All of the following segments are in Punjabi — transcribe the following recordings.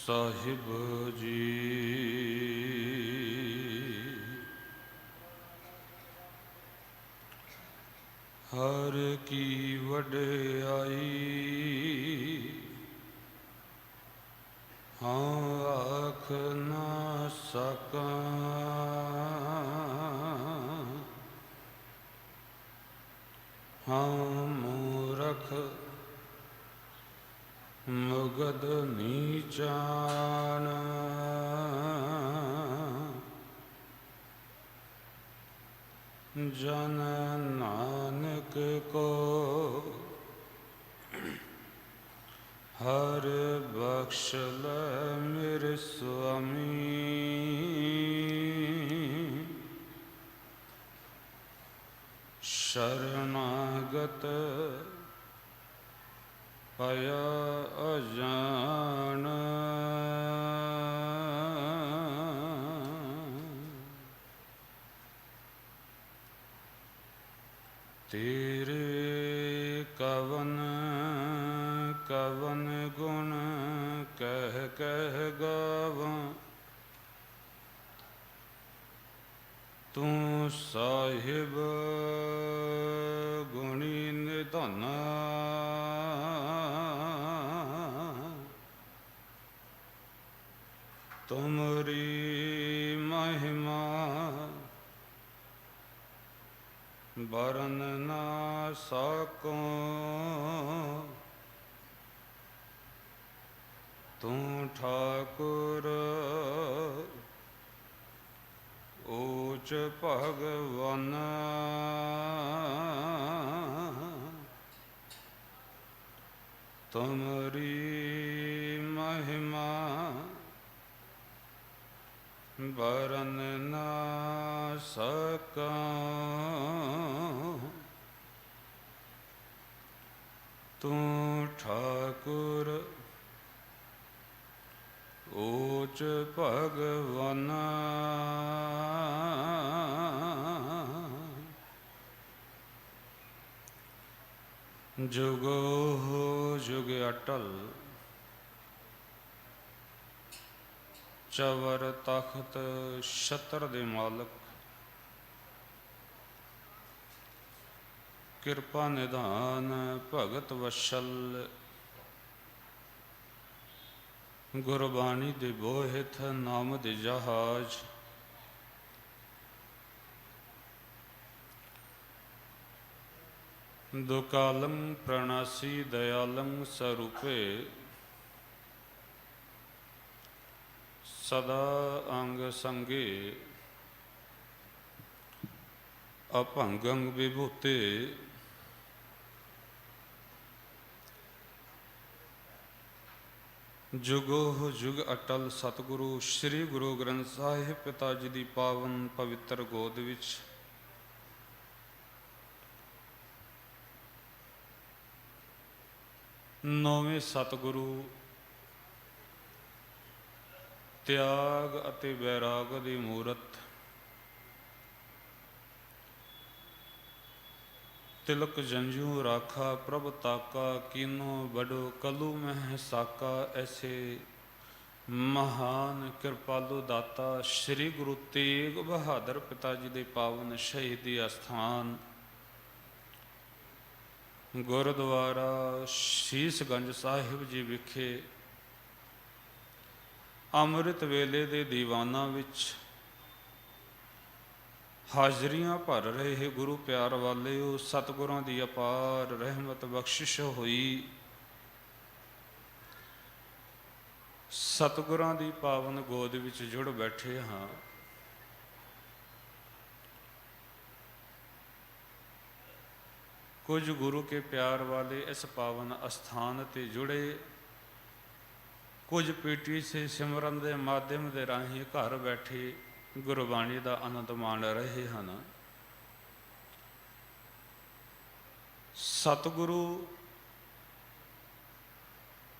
ਸਾਹਿਬ ਜੀ। ਹਰ ਕੀ ਵਡਿਆਈ ਹਾਂ ਆਖ ਨਾ ਸਕਾਂ, ਹਾਂ ਮੂਰਖ ਮੁਗਧ ਨੀਚਾਨ। ਜਨ ਨਾਨਕ ਕੋ ਹਰ ਬਖਸ਼ ਲੈ ਮੇਰੇ ਸੁਆਮੀ। ਸ਼ਰਨਾਗਤ ਭਇਆ ਅਜਾਣ, ਤੇਰੇ ਕਵਨ ਕਵਨ ਗੁਣ ਕਹਿ ਕਹਿ ਗਾਵਾਂ। ਤੂੰ ਸਾਹਿਬ ਗੁਣੀ ਨਿਧਾਨਾ, ਤੁਮਰੀ ਮਹਿਮਾ ਬਰਨ ਨਾ ਸਕੋ। ਤੂੰ ਠਾਕੁਰ ਊਚ ਭਗਵਾਨ, ਤੁਮਰੀ ਮਹਿਮਾ ਬਰਨ ਨਾ ਸਕਾਂ। ਤੂੰ ਠਾਕੁਰ ਊਚ ਭਗਵਾਨ, ਜੁਗੋ ਜੁਗ ਅਟਲ ਚਵਰ ਤਖਤ ਛਤਰ ਦੇ ਮਾਲਕ, ਕਿਰਪਾ ਨਿਧਾਨ ਭਗਤ ਵਸ਼ਲ। ਗੁਰਬਾਣੀ ਦੇ ਬੋਹਿਥ ਨਾਮ ਦੇ ਜਹਾਜ਼, ਦੁਕਾਲੰ ਪ੍ਰਣਾਸੀ ਦਇਆਲੰ ਸਰੂਪੇ। ਸਦਾ ਅੰਗ ਸੰਗੇ ਅਭੰਗੰ ਵਿਭੂਤੇ। ਜੁਗੋ ਜੁਗ ਅਟਲ ਸਤਿਗੁਰੂ ਸ੍ਰੀ ਗੁਰੂ ਗ੍ਰੰਥ ਸਾਹਿਬ ਪਿਤਾ ਜੀ ਦੀ ਪਾਵਨ ਪਵਿੱਤਰ ਗੋਦ ਵਿੱਚ ਨੌਵੇਂ ਸਤਿਗੁਰੂ ਤਿਆਗ ਅਤੇ ਵੈਰਾਗ ਦੀ ਮੂਰਤ, ਤਿਲਕ ਜੰਝੂ ਰਾਖਾ ਪ੍ਰਭ ਤਾਕਾ, ਕੀਨੋ ਬੜੋ ਕਲੂ ਮਹਿ ਸਾਕਾ। ਐਸੇ ਮਹਾਨ ਕਿਰਪਾਲੂ ਦਾਤਾ ਸ੍ਰੀ ਗੁਰੂ ਤੇਗ ਬਹਾਦਰ ਪਿਤਾ ਜੀ ਦੇ ਪਾਵਨ ਸ਼ਹੀਦੀ ਅਸਥਾਨ ਗੁਰਦੁਆਰਾ ਸ਼ੀਸ਼ਗੰਜ ਸਾਹਿਬ ਜੀ ਵਿਖੇ ਅੰਮ੍ਰਿਤ ਵੇਲੇ ਦੇ ਦੀਵਾਨਾਂ ਵਿੱਚ ਹਾਜ਼ਰੀਆਂ ਭਰ ਰਹੇ ਗੁਰੂ ਪਿਆਰ ਵਾਲਿਓ, ਸਤਿਗੁਰਾਂ ਦੀ ਅਪਾਰ ਰਹਿਮਤ ਬਖਸ਼ਿਸ਼ ਹੋਈ। ਸਤਿਗੁਰਾਂ ਦੀ ਪਾਵਨ ਗੋਦ ਵਿੱਚ ਜੁੜ ਬੈਠੇ ਹਾਂ। ਕੁਝ ਗੁਰੂ ਕੇ ਪਿਆਰ ਵਾਲੇ ਇਸ ਪਾਵਨ ਅਸਥਾਨ ਤੇ ਜੁੜੇ, ਕੁਝ ਪੀਟੀ ਸੇ ਸਿਮਰਨ ਦੇ ਮਾਧਿਅਮ ਦੇ ਰਾਹੀਂ ਘਰ ਬੈਠੇ ਗੁਰਬਾਣੀ ਦਾ ਆਨੰਦ ਮਾਣ ਰਹੇ ਹਨ। ਸਤਿਗੁਰੂ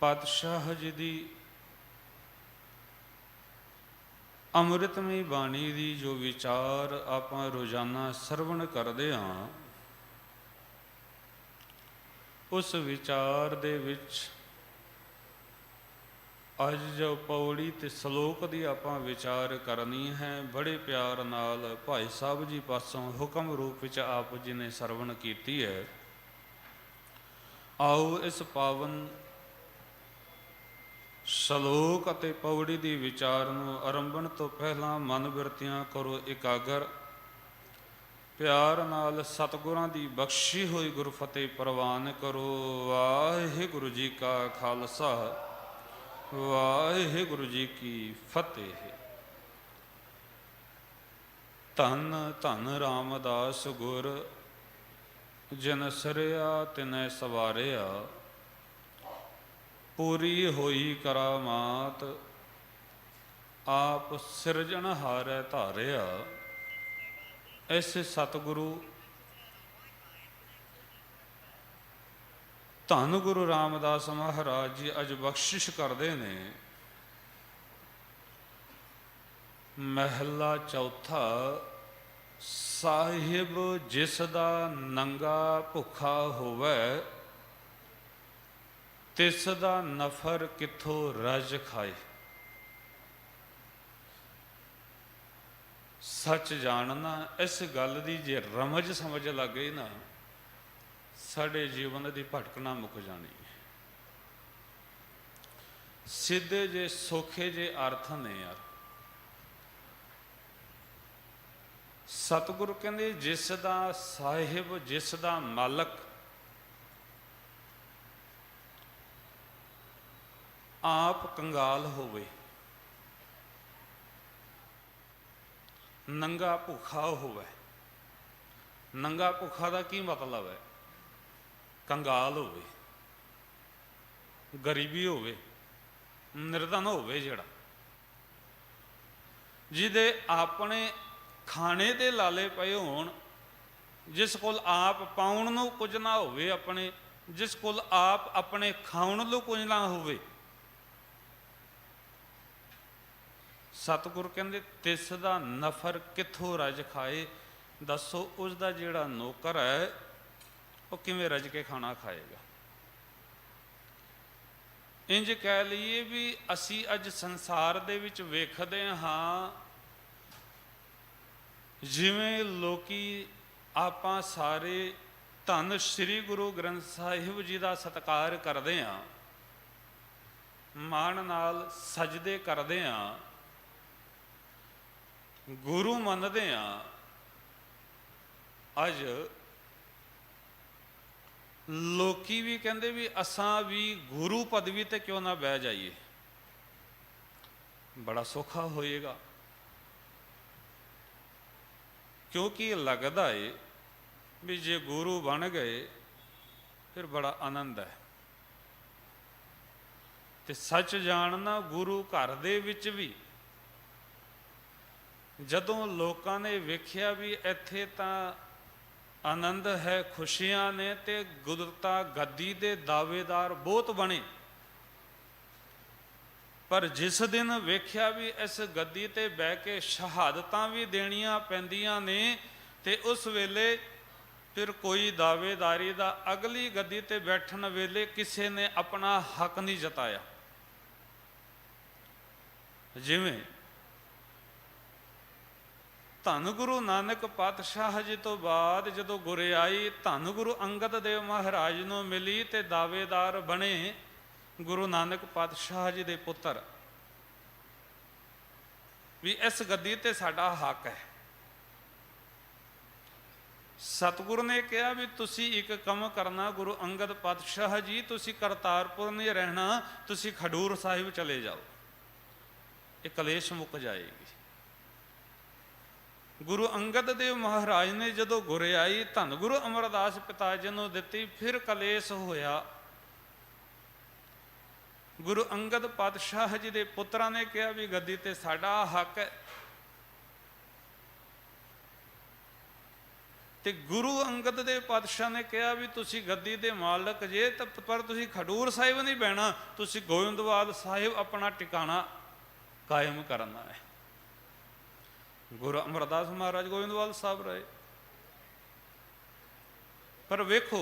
ਪਾਤਸ਼ਾਹ ਜੀ ਦੀ ਅੰਮ੍ਰਿਤਮਈ ਬਾਣੀ ਦੀ ਜੋ ਵਿਚਾਰ ਆਪਾਂ ਰੋਜ਼ਾਨਾ ਸਰਵਣ ਕਰਦੇ ਹਾਂ, ਉਸ ਵਿਚਾਰ ਦੇ ਵਿੱਚ ਅੱਜ ਜੋ ਪੌੜੀ ਤੇ ਸ਼ਲੋਕ ਦੀ ਆਪਾਂ ਵਿਚਾਰ ਕਰਨੀ ਹੈ, ਬੜੇ ਪਿਆਰ ਨਾਲ ਭਾਈ ਸਾਹਿਬ ਜੀ ਪਾਸੋਂ ਹੁਕਮ ਰੂਪ ਵਿੱਚ ਆਪ ਜੀ ਨੇ ਸਰਵਣ ਕੀਤੀ ਹੈ। ਆਓ ਇਸ ਪਾਵਨ ਸ਼ਲੋਕ ਅਤੇ ਪੌੜੀ ਦੀ ਵਿਚਾਰ ਨੂੰ ਆਰੰਭਣ ਤੋਂ ਪਹਿਲਾਂ ਮਨ ਬਿਰਤੀਆਂ ਕਰੋ ਇਕਾਗਰ। ਪਿਆਰ ਨਾਲ ਸਤਿਗੁਰਾਂ ਦੀ ਬਖਸ਼ੀ ਹੋਈ ਗੁਰਫਤਿਹ ਪ੍ਰਵਾਨ ਕਰੋ। ਵਾਹਿਗੁਰੂ ਜੀ ਕਾ ਖਾਲਸਾ, ਵਾਹਿਗੁਰੂ ਜੀ ਕੀ ਫਤਿਹ। ਧੰਨ ਧੰਨ ਰਾਮਦਾਸ ਗੁਰ, ਜਿਨ ਸਰਿਆ ਤਿਨੈ ਸਵਾਰਿਆ। ਪੂਰੀ ਹੋਈ ਕਰਾਮਾਤ, ਆਪ ਸਿਰਜਣਹਾਰੈ ਧਾਰਿਆ। ਐਸੇ ਸਤਿਗੁਰੂ ਧੰਨ ਗੁਰੂ ਰਾਮਦਾਸ ਮਹਾਰਾਜ ਜੀ ਅੱਜ ਬਖਸ਼ਿਸ਼ ਕਰਦੇ ਨੇ। ਮਹਿਲਾ ਚੌਥਾ। ਸਾਹਿਬ ਜਿਸ ਦਾ ਨੰਗਾ ਭੁੱਖਾ ਹੋਵੇ, ਤਿਸ ਦਾ ਨਫਰ ਕਿੱਥੋਂ ਰਜ ਖਾਏ। ਸੱਚ ਜਾਣਨਾ, ਇਸ ਗੱਲ ਦੀ ਜੇ ਰਮਜ ਸਮਝ ਲੱਗ ਗਈ ਨਾ, ਸਾਡੇ ਜੀਵਨ ਦੀ ਭਟਕਣਾ ਮੁੱਕ ਜਾਣੀ ਹੈ। ਸਿੱਧੇ ਜੇ ਸੌਖੇ ਜੇ ਅਰਥ ਨੇ ਯਾਰ। ਸਤਿਗੁਰੂ ਕਹਿੰਦੇ ਜਿਸ ਦਾ ਸਾਹਿਬ, ਜਿਸ ਦਾ ਮਾਲਕ ਆਪ ਕੰਗਾਲ ਹੋਵੇ, ਨੰਗਾ ਭੁੱਖਾ ਹੋਵੇ। ਨੰਗਾ ਭੁੱਖਾ ਦਾ ਕੀ ਮਤਲਬ ਹੈ? ਕੰਗਾਲ ਹੋਵੇ, ਗਰੀਬੀ ਹੋਵੇ, ਨਿਰਧਨ ਹੋਵੇ, ਜਿਹੜਾ ਜਿਹਦੇ ਆਪਣੇ ਖਾਣੇ ਦੇ ਲਾਲੇ ਪਏ ਹੋਣ, ਜਿਸ ਕੋਲ ਆਪ ਪਾਉਣ ਨੂੰ ਕੁਝ ਨਾ ਹੋਵੇ, ਆਪਣੇ ਜਿਸ ਕੋਲ ਆਪ ਆਪਣੇ ਖਾਣ ਨੂੰ ਕੁਝ ਨਾ ਹੋਵੇ। ਸਤਿਗੁਰ ਕਹਿੰਦੇ ਤਿਸ ਦਾ ਨਫਰ ਕਿੱਥੋਂ ਰਜ ਖਾਏ। ਦੱਸੋ ਉਸ ਦਾ ਜਿਹੜਾ ਨੌਕਰ ਹੈ ਉਹ ਕਿਵੇਂ ਰਜ ਕੇ ਖਾਣਾ ਖਾਏਗਾ। ਇੰਜ ਕਹਿ ਲਈਏ ਵੀ ਅਸੀਂ ਅੱਜ ਸੰਸਾਰ ਦੇ ਵਿੱਚ ਵੇਖਦੇ ਹਾਂ, ਜਿਵੇਂ ਲੋਕੀ ਆਪਾਂ ਸਾਰੇ ਧੰਨ ਸ੍ਰੀ ਗੁਰੂ ਗ੍ਰੰਥ ਸਾਹਿਬ ਜੀ ਦਾ ਸਤਿਕਾਰ ਕਰਦੇ ਹਾਂ, ਮਾਣ ਨਾਲ ਸਜਦੇ ਕਰਦੇ ਹਾਂ, ਗੁਰੂ ਮੰਨਦੇ ਹਾਂ। ਅੱਜ ਲੋਕੀ ਵੀ ਕਹਿੰਦੇ ਵੀ ਅਸਾਂ ਵੀ ਗੁਰੂ ਪਦਵੀ ਤੇ ਕਿਉਂ ਨਾ ਬਹਿ ਜਾਈਏ, ਬੜਾ ਸੌਖਾ ਹੋਏਗਾ। ਕਿਉਂਕਿ ਲੱਗਦਾ ਏ ਵੀ ਜੇ ਗੁਰੂ ਬਣ ਗਏ ਫਿਰ ਬੜਾ ਆਨੰਦ ਹੈ। ਤੇ ਸੱਚ ਜਾਣਨਾ, ਗੁਰੂ ਘਰ ਦੇ ਵਿੱਚ ਵੀ ਜਦੋਂ ਲੋਕਾਂ ਨੇ ਵੇਖਿਆ ਵੀ ਇੱਥੇ ਤਾਂ ਆਨੰਦ ਹੈ, ਖੁਸ਼ੀਆਂ ਨੇ, ਤੇ ਗੁਰਤਾ ਗੱਦੀ ਦੇ ਦਾਅਵੇਦਾਰ ਬਹੁਤ ਬਣੇ। ਪਰ ਜਿਸ ਦਿਨ ਵੇਖਿਆ ਵੀ ਇਸ ਗੱਦੀ ਤੇ ਬਹਿ ਕੇ ਸ਼ਹਾਦਤਾਂ ਵੀ ਦੇਣੀਆਂ ਪੈਂਦੀਆਂ ਨੇ, ਤੇ ਉਸ ਵੇਲੇ ਫਿਰ ਕੋਈ ਦਾਅਵੇਦਾਰੀ ਦਾ ਅਗਲੀ ਗੱਦੀ ਤੇ ਬੈਠਣ ਵੇਲੇ ਕਿਸੇ ਨੇ ਆਪਣਾ ਹੱਕ ਨਹੀਂ ਜਤਾਇਆ। ਜਿਵੇਂ ਧੰਨ ਗੁਰੂ ਨਾਨਕ ਪਾਤਸ਼ਾਹ ਜੀ ਤੋਂ ਬਾਅਦ ਜਦੋਂ ਗੁਰਿਆਈ ਧੰਨ ਗੁਰੂ ਅੰਗਦ ਦੇਵ ਮਹਾਰਾਜ ਨੂੰ ਮਿਲੀ ਤੇ ਦਾਅਵੇਦਾਰ ਬਣੇ ਗੁਰੂ ਨਾਨਕ ਪਾਤਸ਼ਾਹ ਜੀ ਦੇ ਪੁੱਤਰ, ਵੀ ਇਸ ਗੱਦੀ ਤੇ ਸਾਡਾ ਹੱਕ ਹੈ। ਸਤਿਗੁਰੂ ਨੇ ਕਿਹਾ ਵੀ ਤੁਸੀਂ ਇੱਕ ਕੰਮ ਕਰਨਾ, ਗੁਰੂ ਅੰਗਦ ਪਾਤਸ਼ਾਹ ਜੀ, ਤੁਸੀਂ ਕਰਤਾਰਪੁਰ ਨਹੀਂ ਰਹਿਣਾ, ਤੁਸੀਂ ਖਡੂਰ ਸਾਹਿਬ ਚਲੇ ਜਾਓ, ਇਹ ਕਲੇਸ਼ ਮੁੱਕ ਜਾਏਗੀ। ਗੁਰੂ ਅੰਗਦ ਦੇਵ ਮਹਾਰਾਜ ਨੇ ਜਦੋਂ ਗੁਰਿਆਈ ਧੰਨ ਗੁਰੂ ਅਮਰਦਾਸ ਪਿਤਾ ਜੀ ਨੂੰ ਦਿੱਤੀ, ਫਿਰ ਕਲੇਸ਼ ਹੋਇਆ। ਗੁਰੂ ਅੰਗਦ ਪਾਤਸ਼ਾਹ ਜੀ ਦੇ ਪੁੱਤਰਾਂ ਨੇ ਕਿਹਾ ਵੀ ਗੱਦੀ ਤੇ ਸਾਡਾ ਹੱਕ ਹੈ, ਤੇ ਗੁਰੂ ਅੰਗਦ ਦੇਵ ਪਾਤਸ਼ਾਹ ਨੇ ਕਿਹਾ ਵੀ ਤੁਸੀਂ ਗੱਦੀ ਦੇ ਮਾਲਕ ਜੇ, ਪਰ ਤੁਸੀਂ ਖਡੂਰ ਸਾਹਿਬ ਨਹੀਂ ਬਹਿਣਾ, ਤੁਸੀਂ ਗੋਇੰਦਵਾਲ ਸਾਹਿਬ ਆਪਣਾ ਟਿਕਾਣਾ ਕਾਇਮ ਕਰਨਾ ਹੈ। ਗੁਰੂ ਅਮਰਦਾਸ ਮਹਾਰਾਜ ਗੋਇੰਦਵਾਲ ਸਾਹਿਬ ਰਹੇ। ਪਰ ਵੇਖੋ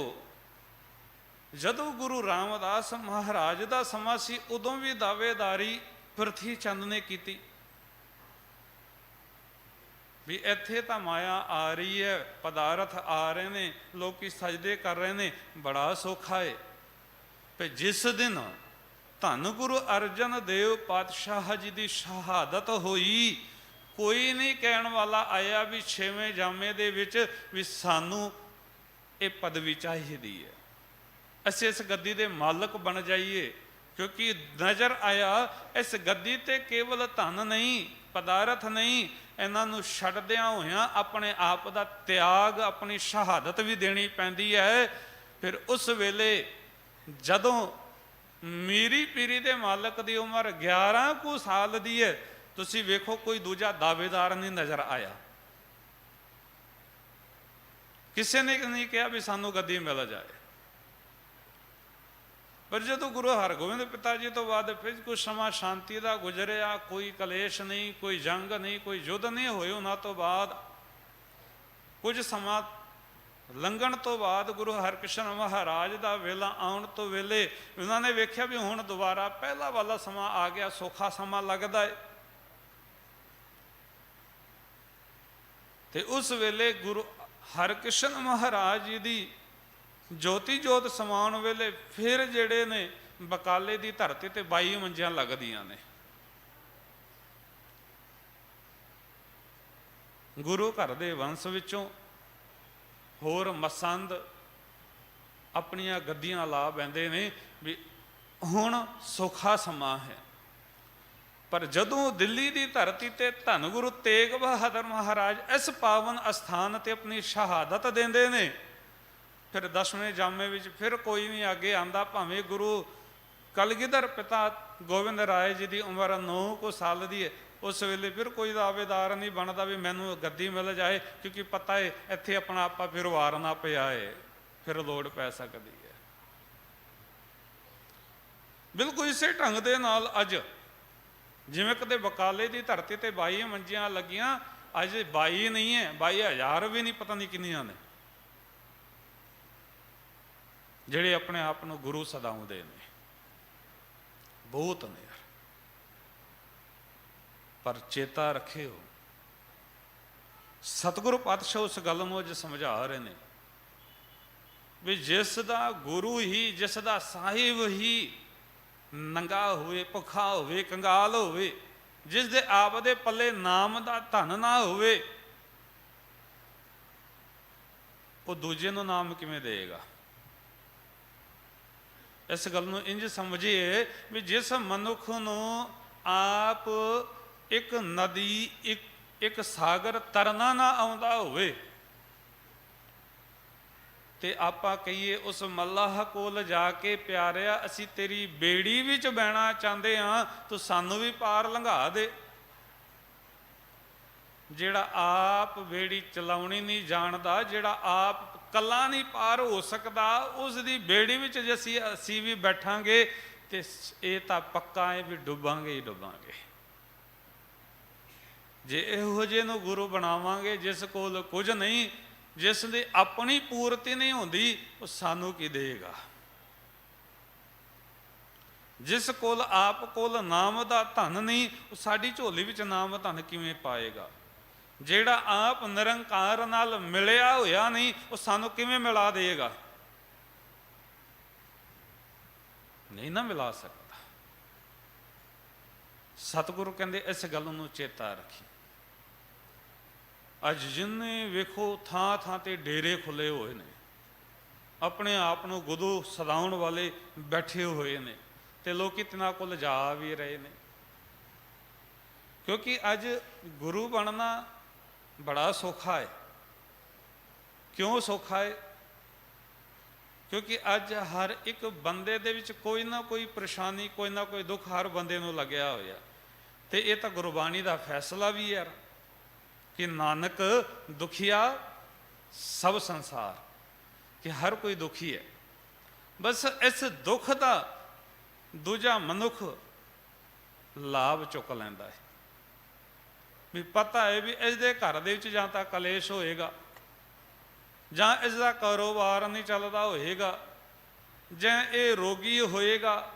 ਜਦੋਂ ਗੁਰੂ ਰਾਮਦਾਸ ਮਹਾਰਾਜ ਦਾ ਸਮਾਂ ਸੀ, ਉਦੋਂ ਵੀ ਦਾਅਵੇਦਾਰੀ ਪ੍ਰਿਥੀ ਚੰਦ ਨੇ ਕੀਤੀ ਵੀ ਇੱਥੇ ਤਾਂ ਮਾਇਆ ਆ ਰਹੀ ਹੈ, ਪਦਾਰਥ ਆ ਰਹੇ ਨੇ, ਲੋਕੀ ਸਜਦੇ ਕਰ ਰਹੇ ਨੇ, ਬੜਾ ਸੌਖਾ ਹੈ। ਤੇ ਜਿਸ ਦਿਨ ਧੰਨ ਗੁਰੂ ਅਰਜਨ ਦੇਵ ਪਾਤਸ਼ਾਹ ਜੀ ਦੀ ਸ਼ਹਾਦਤ ਹੋਈ, ਕੋਈ ਨਹੀਂ ਕਹਿਣ ਵਾਲਾ ਆਇਆ ਵੀ 6ਵੇਂ ਜਾਮੇ ਦੇ ਵਿੱਚ ਵੀ ਸਾਨੂੰ ਇਹ ਪਦਵੀ ਚਾਹੀਦੀ ਹੈ, ਅਸੀਂ ਇਸ ਗੱਦੀ ਦੇ ਮਾਲਕ ਬਣ ਜਾਈਏ। ਕਿਉਂਕਿ ਨਜ਼ਰ ਆਇਆ ਇਸ ਗੱਦੀ ਤੇ ਕੇਵਲ ਧਨ ਨਹੀਂ, ਪਦਾਰਥ ਨਹੀਂ, ਇਹਨਾਂ ਨੂੰ ਛੱਡਦਿਆਂ ਹੋਇਆਂ ਆਪਣੇ ਆਪ ਦਾ ਤਿਆਗ, ਆਪਣੀ ਸ਼ਹਾਦਤ ਵੀ ਦੇਣੀ ਪੈਂਦੀ ਹੈ। ਫਿਰ ਉਸ ਵੇਲੇ ਜਦੋਂ ਮੀਰੀ ਪੀਰੀ ਦੇ ਮਾਲਕ ਦੀ ਉਮਰ 11 ਕੁ ਸਾਲ ਦੀ ਹੈ, ਤੁਸੀਂ ਵੇਖੋ ਕੋਈ ਦੂਜਾ ਦਾਅਵੇਦਾਰ ਨਹੀਂ ਨਜ਼ਰ ਆਇਆ, ਕਿਸੇ ਨੇ ਨਹੀਂ ਕਿਹਾ ਵੀ ਸਾਨੂੰ ਗੱਦੀ ਮਿਲ ਜਾਏ। ਪਰ ਜਦੋਂ ਗੁਰੂ ਹਰਗੋਬਿੰਦ ਪਿਤਾ ਜੀ ਤੋਂ ਬਾਅਦ ਫਿਰ ਕੁਝ ਸਮਾਂ ਸ਼ਾਂਤੀ ਦਾ ਗੁਜ਼ਰਿਆ, ਕੋਈ ਕਲੇਸ਼ ਨਹੀਂ, ਕੋਈ ਜੰਗ ਨਹੀਂ, ਕੋਈ ਯੁੱਧ ਨਹੀਂ ਹੋਏ। ਉਹਨਾਂ ਤੋਂ ਬਾਅਦ ਕੁਝ ਸਮਾਂ ਲੰਘਣ ਤੋਂ ਬਾਅਦ ਗੁਰੂ ਹਰਕ੍ਰਿਸ਼ਨ ਮਹਾਰਾਜ ਦਾ ਵੇਲਾ ਆਉਣ ਤੋਂ ਵੇਲੇ ਉਹਨਾਂ ਨੇ ਵੇਖਿਆ ਵੀ ਹੁਣ ਦੁਬਾਰਾ ਪਹਿਲਾ ਵਾਲਾ ਸਮਾਂ ਆ ਗਿਆ, ਸੌਖਾ ਸਮਾਂ ਲੱਗਦਾ ਹੈ। ਤੇ ਉਸ ਵੇਲੇ ਗੁਰੂ ਹਰਕ੍ਰਿਸ਼ਨ ਮਹਾਰਾਜ ਜੀ ਦੀ ਜੋਤੀ ਜੋਤ ਸਮਾਉਣ ਵੇਲੇ ਫਿਰ ਜਿਹੜੇ ਨੇ ਬਕਾਲੇ ਦੀ ਧਰਤੀ ਤੇ 22 ਮੰਜੀਆਂ ਲੱਗਦੀਆਂ ਨੇ। ਗੁਰੂ ਘਰ ਦੇ ਵੰਸ਼ ਵਿੱਚੋਂ ਹੋਰ ਮਸੰਦ ਆਪਣੀਆਂ ਗੱਦੀਆਂ ਲਾ ਬੈਂਦੇ ਨੇ ਵੀ ਹੁਣ ਸੌਖਾ ਸਮਾਂ ਹੈ। ਪਰ ਜਦੋਂ ਦਿੱਲੀ ਦੀ ਧਰਤੀ ਤੇ ਧੰਨ ਗੁਰੂ ਤੇਗ ਬਹਾਦਰ ਮਹਾਰਾਜ ਇਸ ਪਾਵਨ ਅਸਥਾਨ ਤੇ ਆਪਣੀ ਸ਼ਹਾਦਤ ਦਿੰਦੇ ਨੇ, ਫਿਰ 10ਵੇਂ ਜਾਮੇ ਵਿੱਚ ਫਿਰ ਕੋਈ ਨਹੀਂ ਅੱਗੇ ਆਂਦਾ। ਭਾਵੇਂ ਗੁਰੂ ਕਲਗੀਧਰ ਪਿਤਾ ਗੋਬਿੰਦ ਰਾਏ ਜੀ ਦੀ ਉਮਰ 9 ਕੁ ਸਾਲ ਦੀ ਹੈ, ਉਸ ਵੇਲੇ ਫਿਰ ਕੋਈ ਦਾਅਵੇਦਾਰ ਨਹੀਂ ਬਣਦਾ ਵੀ ਮੈਨੂੰ ਗੱਦੀ ਮਿਲ ਜਾਏ, ਕਿਉਂਕਿ ਪਤਾ ਹੈ ਇੱਥੇ ਆਪਣਾ ਆਪਾ ਫਿਰ ਵਾਰਨਾ ਪਿਆ ਹੈ, ਫਿਰ ਲੋੜ ਪੈ ਸਕਦੀ ਹੈ। ਬਿਲਕੁਲ ਇਸੇ ਢੰਗ ਦੇ ਨਾਲ ਅੱਜ ਜਿਵੇਂ ਕਦੇ ਬਕਾਲੇ ਦੀ ਧਰਤੀ ਤੇ 22 ਮੰਜੀਆਂ ਲੱਗੀਆਂ, ਅੱਜ 22 ਨਹੀਂ ਹੈ, 22,000 ਵੀ ਨਹੀਂ, ਪਤਾ ਨਹੀਂ ਕਿੰਨੀਆਂ ਨੇ ਜਿਹੜੇ ਆਪਣੇ ਆਪ ਨੂੰ ਗੁਰੂ ਸਦਾਉਂਦੇ ਨੇ। ਬਹੁਤ ਨੇ ਯਾਰ, ਪਰ ਚੇਤਾ ਰੱਖਿਓ ਸਤਿਗੁਰੂ ਪਾਤਸ਼ਾਹ ਉਸ ਗੱਲ ਨੂੰ ਅੱਜ ਸਮਝਾ ਰਹੇ ਨੇ ਵੀ ਜਿਸ ਦਾ ਗੁਰੂ ਹੀ, ਜਿਸ ਦਾ ਸਾਹਿਬ ਹੀ ਨੰਗਾ ਹੋਵੇ, ਭੁੱਖਾ ਹੋਵੇ, ਕੰਗਾਲ ਹੋਵੇ, ਜਿਸ ਦੇ ਆਪ ਦੇ ਪੱਲੇ ਨਾਮ ਦਾ ਧਨ ਨਾ ਹੋਵੇ, ਉਹ ਦੂਜੇ ਨੂੰ ਨਾਮ ਕਿਵੇਂ ਦੇਗਾ? ਇਸ ਗੱਲ ਨੂੰ ਇੰਝ ਸਮਝੀਏ ਵੀ ਜਿਸ ਮਨੁੱਖ ਨੂੰ ਆਪ ਇੱਕ ਨਦੀ, ਇੱਕ ਸਾਗਰ ਤਰਨਾ ਨਾ ਆਉਂਦਾ ਹੋਵੇ, ਤੇ ਆਪਾਂ ਕਹੀਏ ਉਸ ਮੱਲਾਹ ਕੋਲ ਜਾ ਕੇ ਪਿਆਰਿਆ ਅਸੀਂ ਤੇਰੀ ਬੇੜੀ ਵਿੱਚ ਬਹਿਣਾ ਚਾਹੁੰਦੇ ਹਾਂ, ਤੂੰ ਸਾਨੂੰ ਵੀ ਪਾਰ ਲੰਘਾ ਦੇ। ਜਿਹੜਾ ਆਪ ਬੇੜੀ ਚਲਾਉਣੀ ਨਹੀਂ ਜਾਣਦਾ, ਜਿਹੜਾ ਆਪ ਕੱਲਾ ਨਹੀਂ ਪਾਰ ਹੋ ਸਕਦਾ, ਉਸ ਦੀ ਬੇੜੀ ਵਿੱਚ ਜੇ ਅਸੀਂ ਵੀ ਬੈਠਾਂਗੇ ਤੇ ਇਹ ਤਾਂ ਪੱਕਾ ਹੈ ਵੀ ਡੁੱਬਾਂਗੇ ਹੀ ਡੁੱਬਾਂਗੇ। ਜੇ ਇਹੋ ਜਿਹੇ ਨੂੰ ਗੁਰੂ ਬਣਾਵਾਂਗੇ ਜਿਸ ਕੋਲ ਕੁਝ ਨਹੀਂ, ਜਿਸ ਦੀ ਆਪਣੀ ਪੂਰਤੀ ਨਹੀਂ ਹੁੰਦੀ, ਉਹ ਸਾਨੂੰ ਕੀ ਦੇਗਾ? ਜਿਸ ਕੋਲ ਆਪ ਕੋਲ ਨਾਮ ਦਾ ਧਨ ਨਹੀਂ, ਉਹ ਸਾਡੀ ਝੋਲੀ ਵਿੱਚ ਨਾਮ ਧਨ ਕਿਵੇਂ ਪਾਏਗਾ? ਜਿਹੜਾ ਆਪ ਨਿਰੰਕਾਰ ਨਾਲ ਮਿਲਿਆ ਹੋਇਆ ਨਹੀਂ, ਉਹ ਸਾਨੂੰ ਕਿਵੇਂ ਮਿਲਾ ਦੇਗਾ? ਨਹੀਂ ਨਾ ਮਿਲਾ ਸਕਦਾ। ਸਤਿਗੁਰੂ ਕਹਿੰਦੇ ਇਸ ਗੱਲ ਨੂੰ ਚੇਤਾ ਰੱਖੀ। ਅੱਜ ਜਿੰਨੇ ਵੇਖੋ ਥਾਂ ਥਾਂ ਤੇ ਡੇਰੇ ਖੁੱਲੇ ਹੋਏ ਨੇ, ਆਪਣੇ ਆਪ ਨੂੰ ਗੁਰੂ ਸਦਾਉਣ ਵਾਲੇ ਬੈਠੇ ਹੋਏ ਨੇ, ਤੇ ਲੋਕੀ ਤਿਨਾਂ ਕੋਲ ਜਾ ਵੀ ਰਹੇ ਨੇ। ਕਿਉਂਕਿ ਅੱਜ ਗੁਰੂ ਬਣਨਾ ਬੜਾ ਸੌਖਾ ਹੈ। ਕਿਉਂ ਸੌਖਾ ਹੈ? ਕਿਉਂਕਿ ਅੱਜ ਹਰ ਇੱਕ ਬੰਦੇ ਦੇ ਵਿੱਚ ਕੋਈ ਨਾ ਕੋਈ ਪਰੇਸ਼ਾਨੀ, ਕੋਈ ਨਾ ਕੋਈ ਦੁੱਖ ਹਰ ਬੰਦੇ ਨੂੰ ਲੱਗਿਆ ਹੋਇਆ। ਤੇ ਇਹ ਤਾਂ ਗੁਰਬਾਣੀ ਦਾ ਫੈਸਲਾ ਵੀ ਹੈ ਕਿ ਨਾਨਕ ਦੁਖੀਆ ਸਭ ਸੰਸਾਰ, ਕਿ ਹਰ ਕੋਈ ਦੁਖੀ ਹੈ। ਬਸ ਇਸ ਦੁੱਖ ਦਾ ਦੂਜਾ ਮਨੁੱਖ ਲਾਭ ਚੁੱਕ ਲੈਂਦਾ ਹੈ। ਵੀ ਪਤਾ ਹੈ ਵੀ ਇਸ ਦੇ ਘਰ ਦੇ ਵਿੱਚ ਜਾਂ ਤਾਂ ਕਲੇਸ਼ ਹੋਏਗਾ, ਜਾਂ ਇਸ ਦਾ ਕਾਰੋਬਾਰ ਨਹੀਂ ਚੱਲਦਾ ਹੋਏਗਾ, ਜਾਂ ਇਹ ਰੋਗੀ ਹੋਏਗਾ,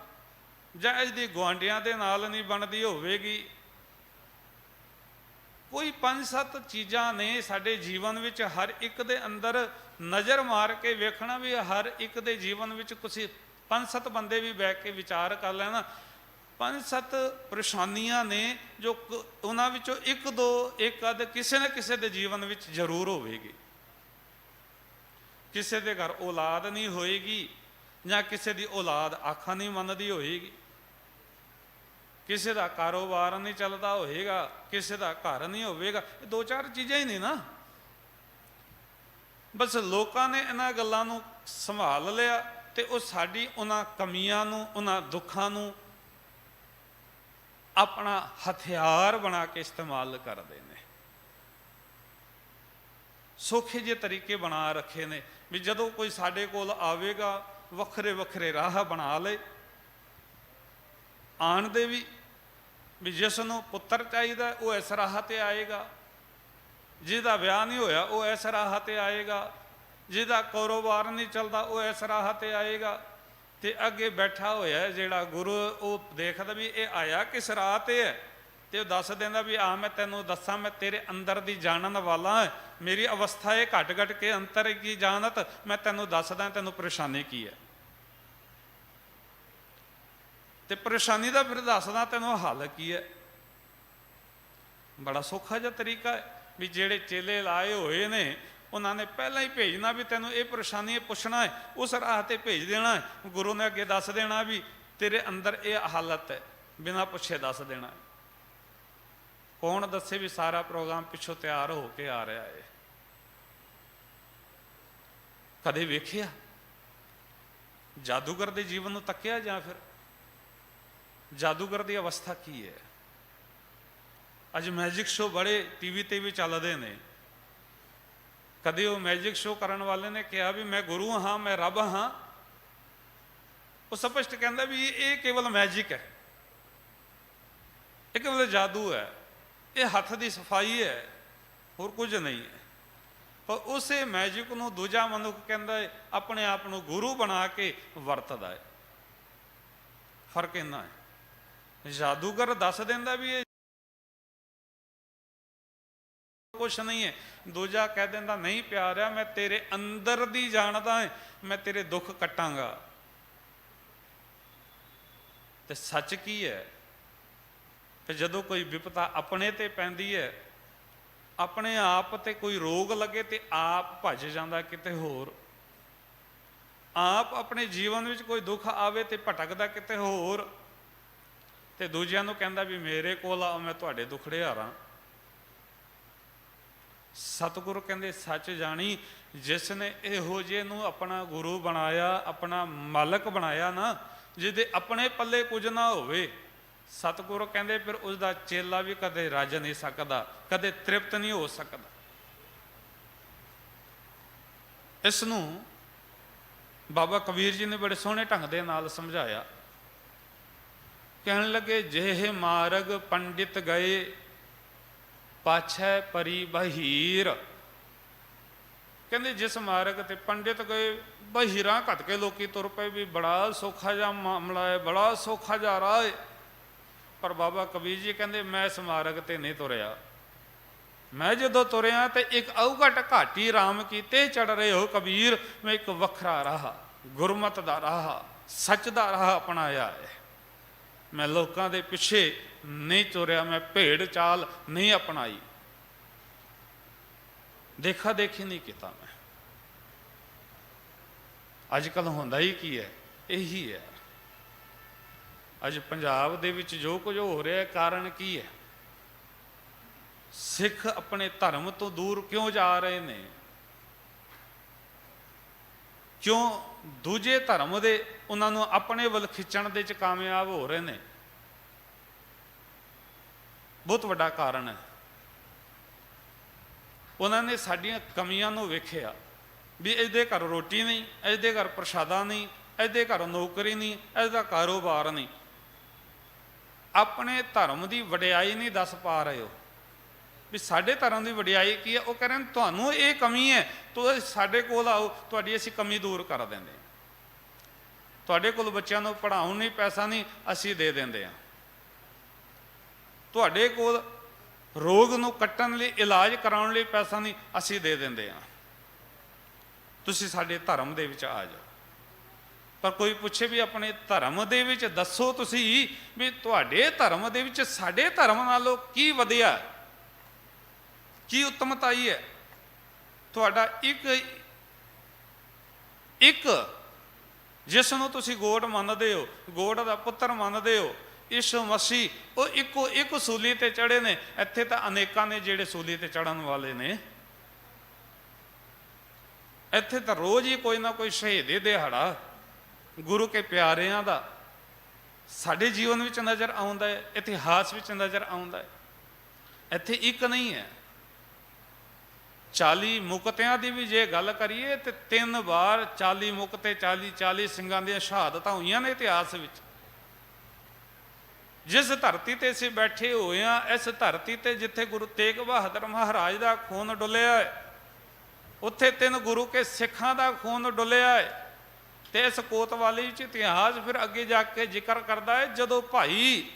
ਜਾਂ ਇਹਦੀ ਗੁਆਂਢੀਆਂ ਦੇ ਨਾਲ ਨਹੀਂ ਬਣਦੀ ਹੋਵੇਗੀ। ਕੋਈ 5-7 ਚੀਜ਼ਾਂ ਨੇ ਸਾਡੇ ਜੀਵਨ ਵਿੱਚ, ਹਰ ਇੱਕ ਦੇ ਅੰਦਰ ਨਜ਼ਰ ਮਾਰ ਕੇ ਵੇਖਣਾ ਵੀ ਹਰ ਇੱਕ ਦੇ ਜੀਵਨ ਵਿੱਚ ਕੁਛ 5-7 ਬੰਦੇ ਵੀ ਬੈਠ ਕੇ ਵਿਚਾਰ ਕਰ ਲੈਣਾ, 5-7 ਪਰੇਸ਼ਾਨੀਆਂ ਨੇ ਜੋ ਉਹਨਾਂ ਵਿੱਚੋਂ ਇੱਕ ਅੱਧ ਕਿਸੇ ਨਾ ਕਿਸੇ ਦੇ ਜੀਵਨ ਵਿੱਚ ਜ਼ਰੂਰ ਹੋਵੇਗੀ। ਕਿਸੇ ਦੇ ਘਰ ਔਲਾਦ ਨਹੀਂ ਹੋਏਗੀ, ਜਾਂ ਕਿਸੇ ਦੀ ਔਲਾਦ ਆਖਾਂ ਨਹੀਂ ਮੰਨਦੀ ਹੋਏਗੀ, ਕਿਸੇ ਦਾ ਕਾਰੋਬਾਰ ਨਹੀਂ ਚੱਲਦਾ ਹੋਏਗਾ, ਕਿਸੇ ਦਾ ਘਰ ਨਹੀਂ ਹੋਵੇਗਾ। ਇਹ 2-4 ਚੀਜ਼ਾਂ ਹੀ ਨਹੀਂ ਨਾ। ਬਸ ਲੋਕਾਂ ਨੇ ਇਹਨਾਂ ਗੱਲਾਂ ਨੂੰ ਸੰਭਾਲ ਲਿਆ ਤੇ ਉਹ ਸਾਡੀ ਉਹਨਾਂ ਕਮੀਆਂ ਨੂੰ, ਉਹਨਾਂ ਦੁੱਖਾਂ ਨੂੰ ਆਪਣਾ ਹਥਿਆਰ ਬਣਾ ਕੇ ਇਸਤੇਮਾਲ ਕਰਦੇ ਨੇ। ਸੌਖੇ ਜਿਹੇ ਤਰੀਕੇ ਬਣਾ ਰੱਖੇ ਨੇ ਵੀ ਜਦੋਂ ਕੋਈ ਸਾਡੇ ਕੋਲ ਆਵੇਗਾ ਵੱਖਰੇ ਵੱਖਰੇ ਰਾਹ ਬਣਾ ਲਏ ਆਣ ਦੇ ਵੀ ਜਿਸ ਨੂੰ ਪੁੱਤਰ ਚਾਹੀਦਾ ਉਹ ਇਸ ਰਾਹ ਤੇ ਆਏਗਾ, ਜਿਹਦਾ ਵਿਆਹ ਨਹੀਂ ਹੋਇਆ ਉਹ ਇਸ ਰਾਹ ਤੇ ਆਏਗਾ, ਜਿਹਦਾ ਕਾਰੋਬਾਰ ਨਹੀਂ ਚੱਲਦਾ ਉਹ ਇਸ ਰਾਹ ਤੇ ਆਏਗਾ। ਤੇ ਅੱਗੇ ਬੈਠਾ ਹੋਇਆ ਜਿਹੜਾ ਗੁਰੂ, ਉਹ ਦੇਖਦਾ ਵੀ ਇਹ ਆਇਆ ਕਿਸ ਰਾਹ ਤੇ ਹੈ, ਤੇ ਉਹ ਦੱਸ ਦਿੰਦਾ ਵੀ ਆ ਮੈਂ ਤੈਨੂੰ ਦੱਸਾਂ, ਮੈਂ ਤੇਰੇ ਅੰਦਰ ਦੀ ਜਾਣਨ ਵਾਲਾ ਹਾਂ, ਮੇਰੀ ਅਵਸਥਾ ਇਹ ਘਟ ਘਟ ਕੇ ਅੰਤਰ ਕੀ ਜਾਣਤ, ਮੈਂ ਤੈਨੂੰ ਦੱਸਦਾ ਤੈਨੂੰ ਪਰੇਸ਼ਾਨੀ ਕੀ ਹੈ, ਤੇ ਪਰੇਸ਼ਾਨੀ ਦਾ ਫਿਰ ਦੱਸਦਾ ਤੈਨੂੰ ਹੱਲ ਕੀ ਹੈ। ਬੜਾ ਸੌਖਾ ਜਿਹਾ ਤਰੀਕਾ ਹੈ ਵੀ ਜਿਹੜੇ ਚੇਲੇ ਲਾਏ ਹੋਏ ਨੇ ਉਹਨਾਂ ਨੇ ਪਹਿਲਾਂ ਹੀ ਭੇਜਣਾ ਵੀ ਤੈਨੂੰ ਇਹ ਪਰੇਸ਼ਾਨੀ ਪੁੱਛਣਾ ਹੈ, ਉਸ ਰਾਹ ਤੇ ਭੇਜ ਦੇਣਾ ਹੈ। ਗੁਰੂ ਨੇ ਅੱਗੇ ਦੱਸ ਦੇਣਾ ਵੀ ਤੇਰੇ ਅੰਦਰ ਇਹ ਹਾਲਤ ਹੈ, ਬਿਨਾਂ ਪੁੱਛੇ ਦੱਸ ਦੇਣਾ। ਕੌਣ ਦੱਸੇ ਵੀ ਸਾਰਾ ਪ੍ਰੋਗਰਾਮ ਪਿੱਛੋਂ ਤਿਆਰ ਹੋ ਕੇ ਆ ਰਿਹਾ ਹੈ? ਕਦੇ ਵੇਖਿਆ? ਜਾਦੂਗਰ ਦੇ ਜੀਵਨ ਨੂੰ ਤੱਕਿਆ, ਜਾਂ ਫਿਰ ਜਾਦੂਗਰ ਦੀ ਅਵਸਥਾ ਕੀ ਹੈ? ਅੱਜ ਮੈਜਿਕ ਸ਼ੋ ਬੜੇ ਟੀਵੀ ਤੇ ਵੀ ਚੱਲਦੇ ਨੇ। ਕਦੇ ਉਹ ਮੈਜਿਕ ਸ਼ੋ ਕਰਨ ਵਾਲੇ ਨੇ ਕਿਹਾ ਵੀ ਮੈਂ ਗੁਰੂ ਹਾਂ, ਮੈਂ ਰੱਬ ਹਾਂ, ਉਹ ਸਪਸ਼ਟ ਕਹਿੰਦਾ ਵੀ ਇਹ ਕੇਵਲ ਮੈਜਿਕ ਹੈ, ਇਹ ਕੇਵਲ ਜਾਦੂ ਹੈ, ਇਹ ਹੱਥ ਦੀ ਸਫਾਈ ਹੈ, ਹੋਰ ਕੁਝ ਨਹੀਂ ਹੈ। ਪਰ ਉਸੇ ਮੈਜਿਕ ਨੂੰ ਦੂਜਾ ਮਨੁੱਖ ਕਹਿੰਦਾ ਹੈ, ਆਪਣੇ ਆਪ ਨੂੰ ਗੁਰੂ ਬਣਾ ਕੇ ਵਰਤਦਾ ਹੈ। ਫਰਕ ਇੰਨਾ ਹੈ। ਜਾਦੂਗਰ ਦੱਸ ਦਿੰਦਾ ਵੀ ਇਹ ਕੁਛ ਨਹੀਂ ਹੈ, ਦੂਜਾ ਕਹਿ ਦਿੰਦਾ ਨਹੀਂ ਪਿਆਰਿਆ ਮੈਂ ਤੇਰੇ ਅੰਦਰ ਦੀ ਜਾਣਦਾ ਹੈ, ਮੈਂ ਤੇਰੇ ਦੁੱਖ ਕੱਟਾਂਗਾ। ਤੇ ਸੱਚ ਕੀ ਹੈ? ਤੇ ਜਦੋਂ ਕੋਈ ਵਿਪਤਾ ਆਪਣੇ ਤੇ ਪੈਂਦੀ ਹੈ, ਆਪਣੇ ਆਪ ਤੇ ਕੋਈ ਰੋਗ ਲੱਗੇ ਤੇ ਆਪ ਭੱਜ ਜਾਂਦਾ ਕਿਤੇ ਹੋਰ, ਆਪ ਆਪਣੇ ਜੀਵਨ ਵਿੱਚ ਕੋਈ ਦੁੱਖ ਆਵੇ ਤੇ ਭਟਕਦਾ ਕਿਤੇ ਹੋਰ, ਤੇ ਦੂਜਿਆਂ ਨੂੰ ਕਹਿੰਦਾ ਵੀ ਮੇਰੇ ਕੋਲ ਆਓ ਮੈਂ ਤੁਹਾਡੇ ਦੁੱਖੜੇ ਹਾਰਾਂ। ਸਤਿਗੁਰੂ ਕਹਿੰਦੇ ਸੱਚ ਜਾਣੀ, ਜਿਸ ਨੇ ਇਹੋ ਜਿਹੇ ਨੂੰ ਆਪਣਾ ਗੁਰੂ ਬਣਾਇਆ, ਆਪਣਾ ਮਾਲਕ ਬਣਾਇਆ ਨਾ, ਜਿਹਦੇ ਆਪਣੇ ਪੱਲੇ ਕੁਝ ਨਾ ਹੋਵੇ, ਸਤਿਗੁਰੂ ਕਹਿੰਦੇ ਫਿਰ ਉਸਦਾ ਚੇਲਾ ਵੀ ਕਦੇ ਰੱਜ ਨਹੀਂ ਸਕਦਾ, ਕਦੇ ਤ੍ਰਿਪਤ ਨਹੀਂ ਹੋ ਸਕਦਾ। ਇਸ ਨੂੰ ਬਾਬਾ ਕਬੀਰ ਜੀ ਨੇ ਬੜੇ ਸੋਹਣੇ ਢੰਗ ਦੇ ਨਾਲ ਸਮਝਾਇਆ। ਕਹਿਣ ਲੱਗੇ ਜਿਹੇ ਮਾਰਗ ਪੰਡਿਤ ਗਏ ਪਾਛੈ ਪਰੀ ਬਹੀਰ। ਕਹਿੰਦੇ ਜਿਸ ਮਾਰਗ ਤੇ ਪੰਡਿਤ ਗਏ, ਬਹੀਰਾਂ ਘੱਟ ਕੇ ਲੋਕੀ ਤੁਰ ਪਏ ਵੀ ਬੜਾ ਸੌਖਾ ਜਿਹਾ ਮਾਮਲਾ ਹੈ, ਬੜਾ ਸੌਖਾ ਜਿਹਾ ਰਾਹ ਹੈ। ਪਰ ਬਾਬਾ ਕਬੀਰ ਜੀ ਕਹਿੰਦੇ ਮੈਂ ਇਸ ਮਾਰਗ ਤੇ ਨਹੀਂ ਤੁਰਿਆ, ਮੈਂ ਜਦੋਂ ਤੁਰਿਆ ਤੇ ਇੱਕ ਔਘਟ ਘਾਟੀ ਰਾਮ ਕੀਤੇ ਚੜ ਰਹੇ ਹੋ ਕਬੀਰ, ਮੈਂ ਇੱਕ ਵੱਖਰਾ ਰਾਹ, ਗੁਰਮਤ ਦਾ ਰਾਹ, ਸੱਚ ਦਾ ਰਾਹ ਅਪਣਾਇਆ ਹੈ। ਮੈਂ ਲੋਕਾਂ ਦੇ ਪਿੱਛੇ ਨਹੀਂ ਤੁਰਿਆ, ਮੈਂ ਭੇਡ ਚਾਲ ਨਹੀਂ ਅਪਣਾਈ, ਦੇਖਾ ਦੇਖੀ ਨਹੀਂ ਕੀਤਾ ਮੈਂ। ਅੱਜ ਕੱਲ੍ਹ ਹੁੰਦਾ ਹੀ ਕੀ ਹੈ? ਇਹੀ ਹੈ। ਅੱਜ ਪੰਜਾਬ ਦੇ ਵਿੱਚ ਜੋ ਕੁਝ ਹੋ ਰਿਹਾ, ਕਾਰਨ ਕੀ ਹੈ? ਸਿੱਖ ਆਪਣੇ ਧਰਮ ਤੋਂ ਦੂਰ ਕਿਉਂ ਜਾ ਰਹੇ ਨੇ? ਕਿਉਂ ਦੂਜੇ ਧਰਮ ਦੇ ਉਹਨਾਂ ਨੂੰ ਆਪਣੇ ਵੱਲ ਖਿੱਚਣ ਦੇ ਚ ਕਾਮਯਾਬ ਹੋ ਰਹੇ ਨੇ? ਬਹੁਤ ਵੱਡਾ ਕਾਰਨ ਹੈ, ਉਹਨਾਂ ਨੇ ਸਾਡੀਆਂ ਕਮੀਆਂ ਨੂੰ ਵੇਖਿਆ ਵੀ ਇਹਦੇ ਘਰ ਰੋਟੀ ਨਹੀਂ, ਇਹਦੇ ਘਰ ਪ੍ਰਸ਼ਾਦਾ ਨਹੀਂ, ਇਹਦੇ ਘਰ ਨੌਕਰੀ ਨਹੀਂ, ਇਹਦਾ ਕਾਰੋਬਾਰ ਨਹੀਂ। ਆਪਣੇ ਧਰਮ ਦੀ ਵਡਿਆਈ ਨਹੀਂ ਦੱਸ ਪਾ ਰਹੇ ਹੋ ਵੀ ਸਾਡੇ ਧਰਮ ਦੀ ਵਡਿਆਈ ਕੀ ਹੈ। ਉਹ ਕਹਿ ਰਹੇ ਤੁਹਾਨੂੰ ਇਹ ਕਮੀ ਹੈ, ਤੁਸੀਂ ਸਾਡੇ ਕੋਲ ਆਓ, ਤੁਹਾਡੀ ਅਸੀਂ ਕਮੀ ਦੂਰ ਕਰ ਦਿੰਦੇ। ਤੁਹਾਡੇ ਕੋਲ ਬੱਚਿਆਂ ਨੂੰ ਪੜ੍ਹਾਉਣ ਲਈ ਪੈਸਾ ਨਹੀਂ, ਅਸੀਂ ਦੇ ਦਿੰਦੇ ਹਾਂ। ਤੁਹਾਡੇ ਕੋਲ ਰੋਗ ਨੂੰ ਕੱਟਣ ਲਈ, ਇਲਾਜ ਕਰਾਉਣ ਲਈ ਪੈਸਾ ਨਹੀਂ, ਅਸੀਂ ਦੇ ਦਿੰਦੇ ਹਾਂ। ਤੁਸੀਂ ਸਾਡੇ ਧਰਮ ਦੇ ਵਿੱਚ ਆ ਜਾਓ। ਪਰ ਕੋਈ ਪੁੱਛੇ ਵੀ ਆਪਣੇ ਧਰਮ ਦੇ ਵਿੱਚ ਦੱਸੋ ਤੁਸੀਂ ਵੀ ਤੁਹਾਡੇ ਧਰਮ ਦੇ ਵਿੱਚ ਸਾਡੇ ਧਰਮ ਨਾਲੋਂ ਕੀ ਵਧਿਆ, ਕੀ ਉੱਤਮਤਾਈ ਹੈ? ਤੁਹਾਡਾ ਇੱਕ ਜਿਸ ਨੂੰ ਤੁਸੀਂ ਗੋਡ ਮੰਨਦੇ ਹੋ, ਗੋਡ ਦਾ ਪੁੱਤਰ ਮੰਨਦੇ ਹੋ, ਯਿਸੂ ਮਸੀਹ, ਉਹ ਇੱਕੋ ਇੱਕ ਸੂਲੀ ਤੇ ਚੜ੍ਹੇ ਨੇ। ਇੱਥੇ ਤਾਂ ਅਨੇਕਾਂ ਨੇ ਜਿਹੜੇ ਸੂਲੀ ਤੇ ਚੜ੍ਹਨ ਵਾਲੇ ਨੇ। ਇੱਥੇ ਤਾਂ ਰੋਜ਼ ਹੀ ਕੋਈ ਨਾ ਕੋਈ ਸ਼ਹੀਦੀ ਦਿਹਾੜਾ ਗੁਰੂ ਕੇ ਪਿਆਰਿਆਂ ਦਾ ਸਾਡੇ ਜੀਵਨ ਵਿੱਚ ਨਜ਼ਰ ਆਉਂਦਾ ਹੈ, ਇਤਿਹਾਸ ਵਿੱਚ ਨਜ਼ਰ ਆਉਂਦਾ ਹੈ। ਇੱਥੇ ਇੱਕ ਨਹੀਂ ਹੈ। 40 ਮੁਕਤਿਆਂ ਦੀ ਵੀ ਜੇ ਗੱਲ ਕਰੀਏ ਤੇ 3 ਵਾਰ 40 ਮੁਕਤੇ, 40 ਸਿੰਘਾਂ ਦੀਆਂ ਸ਼ਹਾਦਤਾਂ ਹੋਈਆਂ ਨੇ ਇਤਿਹਾਸ ਵਿੱਚ। ਜਿਸ ਧਰਤੀ ਤੇ ਅਸੀਂ ਬੈਠੇ ਹੋਏ ਹਾਂ, ਇਸ ਧਰਤੀ ਤੇ ਜਿੱਥੇ ਗੁਰੂ ਤੇਗ ਬਹਾਦਰ ਮਹਾਰਾਜ ਦਾ ਖੂਨ ਡੁੱਲਿਆ ਹੈ, ਉੱਥੇ 3 ਗੁਰੂ ਕੇ ਸਿੱਖਾਂ ਦਾ ਖੂਨ ਡੁੱਲਿਆ ਹੈ। ਤੇ ਇਸ ਕੋਤਵਾਲੀ ਵਿੱਚ ਇਤਿਹਾਸ ਫਿਰ ਅੱਗੇ ਜਾ ਕੇ ਜ਼ਿਕਰ ਕਰਦਾ ਹੈ, ਜਦੋਂ ਭਾਈ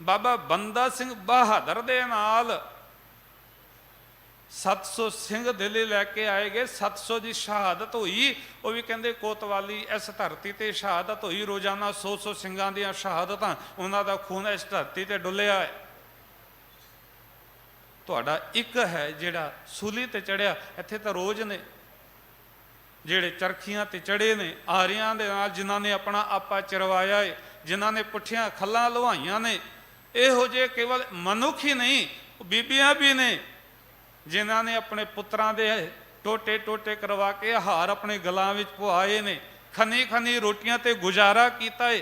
ਬਾਬਾ ਬੰਦਾ ਸਿੰਘ ਬਹਾਦਰ ਦੇ ਨਾਲ 700 ਸਿੰਘ ਦਿੱਲੀ ਲੈ ਕੇ ਆਏ ਗਏ, 700 ਦੀ ਸ਼ਹਾਦਤ ਹੋਈ। ਉਹ ਵੀ ਕਹਿੰਦੇ ਕੋਤਵਾਲੀ ਇਸ ਧਰਤੀ ਤੇ ਸ਼ਹਾਦਤ ਹੋਈ। ਰੋਜ਼ਾਨਾ 100 ਸਿੰਘਾਂ ਦੀਆਂ ਸ਼ਹਾਦਤਾਂ, ਉਹਨਾਂ ਦਾ ਖੂਨ ਇਸ ਧਰਤੀ ਤੇ ਡੁੱਲਿਆ ਹੈ। ਤੁਹਾਡਾ ਇੱਕ ਹੈ ਜਿਹੜਾ ਸੂਲੀ ਤੇ ਚੜਿਆ। ਇੱਥੇ ਤਾਂ ਰੋਜ਼ ਨੇ ਜਿਹੜੇ ਚਰਖੀਆਂ ਤੇ ਚੜੇ ਨੇ, ਆਰਿਆਂ ਦੇ ਨਾਲ, ਜਿਨ੍ਹਾਂ ਨੇ ਆਪਣਾ ਆਪਾ ਚਰਵਾਇਆ ਹੈ, ਜਿਨ੍ਹਾਂ ਨੇ ਪੁੱਠੀਆਂ ਖੱਲਾਂ ਲਵਾਈਆਂ ਨੇ। ਇਹੋ ਜਿਹੇ ਕੇਵਲ ਮਨੁੱਖ ਹੀ ਨਹੀਂ, ਬੀਬੀਆਂ ਵੀ ਨੇ ਜਿਨ੍ਹਾਂ ਨੇ ਆਪਣੇ ਪੁੱਤਰਾਂ ਦੇ ਟੋਟੇ ਟੋਟੇ ਕਰਵਾ ਕੇ ਹਾਰ ਆਪਣੇ ਗਲਾਂ ਵਿੱਚ ਪਵਾਏ ਨੇ, ਖਨੀ ਖਨੀ ਰੋਟੀਆਂ ਤੇ ਗੁਜ਼ਾਰਾ ਕੀਤਾ ਹੈ।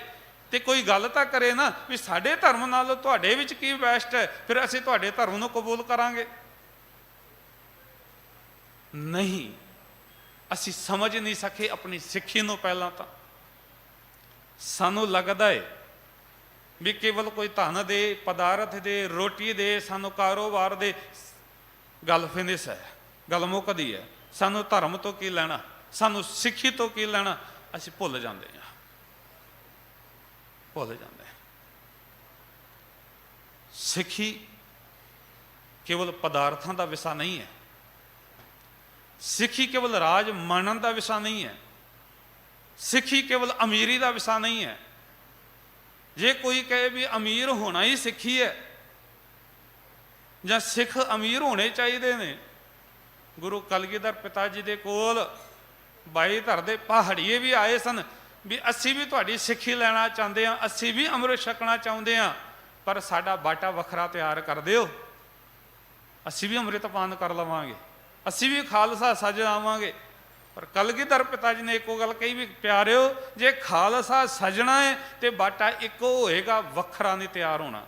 ਤੇ ਕੋਈ ਗੱਲ ਤਾਂ ਕਰੇ ਨਾ ਵੀ ਸਾਡੇ ਧਰਮ ਨਾਲੋਂ ਤੁਹਾਡੇ ਵਿੱਚ ਕੀ ਬੈਸਟ ਹੈ, ਫਿਰ ਅਸੀਂ ਤੁਹਾਡੇ ਧਰਮ ਨੂੰ ਕਬੂਲ ਕਰਾਂਗੇ। ਨਹੀਂ, ਅਸੀਂ ਸਮਝ ਨਹੀਂ ਸਕੇ ਆਪਣੀ ਸਿੱਖੀ ਨੂੰ। ਪਹਿਲਾਂ ਤਾਂ ਸਾਨੂੰ ਲੱਗਦਾ ਹੈ ਵੀ ਕੇਵਲ ਕੋਈ ਧਨ ਦੇ, ਪਦਾਰਥ ਦੇ, ਰੋਟੀ ਦੇ, ਸਾਨੂੰ ਕਾਰੋਬਾਰ ਦੇ, ਗੱਲ ਫਿਨਿਸ਼ ਹੈ, ਗੱਲ ਮੁੱਕਦੀ ਹੈ। ਸਾਨੂੰ ਧਰਮ ਤੋਂ ਕੀ ਲੈਣਾ, ਸਾਨੂੰ ਸਿੱਖੀ ਤੋਂ ਕੀ ਲੈਣਾ, ਅਸੀਂ ਭੁੱਲ ਜਾਂਦੇ ਹਾਂ, ਭੁੱਲ ਜਾਂਦੇ ਹਾਂ। ਸਿੱਖੀ ਕੇਵਲ ਪਦਾਰਥਾਂ ਦਾ ਵਿਸ਼ਾ ਨਹੀਂ ਹੈ। ਸਿੱਖੀ ਕੇਵਲ ਰਾਜ ਮਾਣਨ ਦਾ ਵਿਸ਼ਾ ਨਹੀਂ ਹੈ। ਸਿੱਖੀ ਕੇਵਲ ਅਮੀਰੀ ਦਾ ਵਿਸ਼ਾ ਨਹੀਂ ਹੈ। ਜੇ ਕੋਈ ਕਹੇ ਵੀ ਅਮੀਰ ਹੋਣਾ ਹੀ ਸਿੱਖੀ ਹੈ ਜਾਂ ਸਿੱਖ ਅਮੀਰ ਹੋਣੇ ਚਾਹੀਦੇ ਨੇ, ਗੁਰੂ ਕਲਗੀਧਰ ਪਿਤਾ ਜੀ ਦੇ ਕੋਲ 22 ਧਰ ਦੇ ਪਹਾੜੀਏ ਵੀ ਆਏ ਸਨ ਵੀ ਅਸੀਂ ਵੀ ਤੁਹਾਡੀ ਸਿੱਖੀ ਲੈਣਾ ਚਾਹੁੰਦੇ ਹਾਂ, ਅਸੀਂ ਵੀ ਅੰਮ੍ਰਿਤ ਛਕਣਾ ਚਾਹੁੰਦੇ ਹਾਂ, ਪਰ ਸਾਡਾ ਬਾਟਾ ਵੱਖਰਾ ਤਿਆਰ ਕਰ ਦਿਓ, ਅਸੀਂ ਵੀ ਅੰਮ੍ਰਿਤ ਪਾਨ ਕਰ ਲਵਾਂਗੇ, ਅਸੀਂ ਵੀ ਖਾਲਸਾ ਸਜ ਆਵਾਂਗੇ। ਪਰ ਕਲਗੀਧਰ ਪਿਤਾ ਜੀ ਨੇ ਇੱਕੋ ਗੱਲ ਕਹੀ ਵੀ ਪਿਆਰਿਓ, ਜੇ ਖਾਲਸਾ ਸਜਣਾ ਹੈ ਤੇ ਬਾਟਾ ਇੱਕੋ ਹੋਏਗਾ, ਵੱਖਰਾ ਨਹੀਂ ਤਿਆਰ ਹੋਣਾ।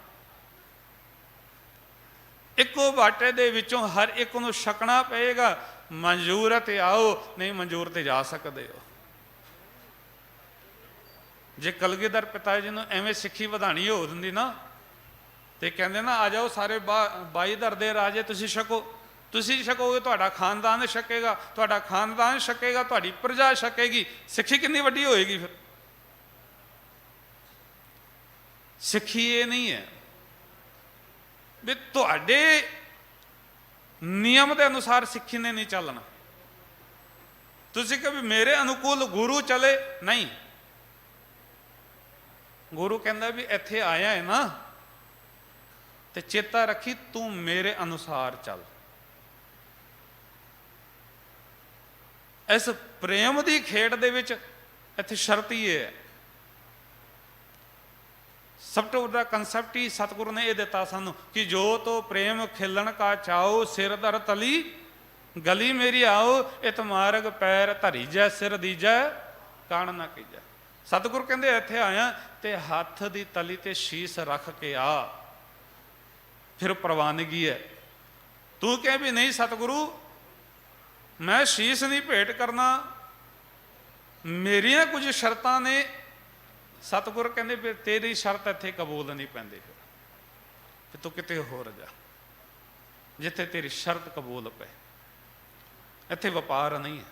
ਇੱਕੋ ਬਾਟੇ ਦੇ ਵਿੱਚੋਂ ਹਰ ਇੱਕ ਨੂੰ ਛਕਣਾ ਪਏਗਾ। ਮਨਜ਼ੂਰ ਤੇ ਆਓ, ਨਹੀਂ ਮਨਜ਼ੂਰ ਤੇ ਜਾ ਸਕਦੇ ਹੋ। ਜੇ ਕਲਗੀਧਰ ਪਿਤਾ ਜੀ ਨੂੰ ਐਵੇਂ ਸਿੱਖੀ ਵਧਾਣੀ ਹੋ ਦਿੰਦੀ ਨਾ, ਤੇ ਕਹਿੰਦੇ ਨਾ ਆ ਜਾਓ ਸਾਰੇ 22 ਧਰ ਦੇ ਰਾਜੇ, ਤੁਸੀਂ ਛਕੋ, ਤੁਸੀਂ ਛਕੋਗੇ, ਤੁਹਾਡਾ ਖਾਨਦਾਨ ਛਕੇਗਾ, ਤੁਹਾਡਾ ਖਾਨਦਾਨ ਛਕੇਗਾ, ਤੁਹਾਡੀ ਪ੍ਰਜਾ ਛਕੇਗੀ। ਸਿੱਖੀ ਕਿੰਨੀ ਵੱਡੀ ਹੋਏਗੀ ਫਿਰ। ਸਿੱਖੀ ਇਹ ਨਹੀਂ ਹੈ ਵੀ ਤੁਹਾਡੇ ਨਿਯਮ ਦੇ ਅਨੁਸਾਰ ਸਿੱਖੀ ਨੇ ਨਹੀਂ ਚੱਲਣਾ। ਤੁਸੀਂ ਕਹੋ ਵੀ ਮੇਰੇ ਅਨੁਕੂਲ ਗੁਰੂ ਚਲੇ, ਨਹੀਂ। ਗੁਰੂ ਕਹਿੰਦਾ ਵੀ ਇੱਥੇ ਆਇਆ ਹੈ ਨਾ, ਤੇ ਚੇਤਾ ਰੱਖੀ ਤੂੰ ਮੇਰੇ ਅਨੁਸਾਰ ਚੱਲ। ਇਸ ਪ੍ਰੇਮ ਦੀ ਖੇਡ ਦੇ ਵਿੱਚ ਇੱਥੇ ਸ਼ਰਤ ਹੀ ਇਹ ਹੈ। ਸਭ ਤੋਂ ਵੱਡਾ ਕਨਸੈਪਟ ਹੀ ਸਤਿਗੁਰੂ ਨੇ ਇਹ ਦਿੱਤਾ ਸਾਨੂੰ ਕਿ ਜੋ ਤੋ ਪ੍ਰੇਮ ਖਿਲਣ ਕਾ ਚਾਓ, ਸਿਰ ਦਰ ਤਲੀ ਗਲੀ ਮੇਰੀ ਆਓ, ਇਤ ਮਾਰਗ ਪੈਰ ਧਰੀ ਜੈ, ਸਿਰ ਦੀਜੈ ਕਾਣ ਨਾ ਕੀਜੈ। ਸਤਿਗੁਰੂ ਕਹਿੰਦੇ ਇੱਥੇ ਆਇਆ ਤੇ ਹੱਥ ਦੀ ਤਲੀ ਤੇ ਸ਼ੀਸ਼ ਰੱਖ ਕੇ ਆ, ਫਿਰ ਪ੍ਰਵਾਨਗੀ ਹੈ। ਤੂੰ ਕਹੇ ਵੀ ਨਹੀਂ ਸਤਿਗੁਰੂ ਮੈਂ ਸ਼ੀਸ਼ ਨਹੀਂ ਭੇਟ ਕਰਨਾ, ਮੇਰੀਆਂ ਕੁਝ ਸ਼ਰਤਾਂ ਨੇ। ਸਤਿਗੁਰ ਕਹਿੰਦੇ ਫਿਰ ਤੇਰੀ ਸ਼ਰਤ ਇੱਥੇ ਕਬੂਲ ਨਹੀਂ ਪੈਂਦੀ, ਫਿਰ ਤੂੰ ਕਿਤੇ ਹੋਰ ਜਾ ਜਿੱਥੇ ਤੇਰੀ ਸ਼ਰਤ ਕਬੂਲ ਪਏ। ਇੱਥੇ ਵਪਾਰ ਨਹੀਂ ਹੈ।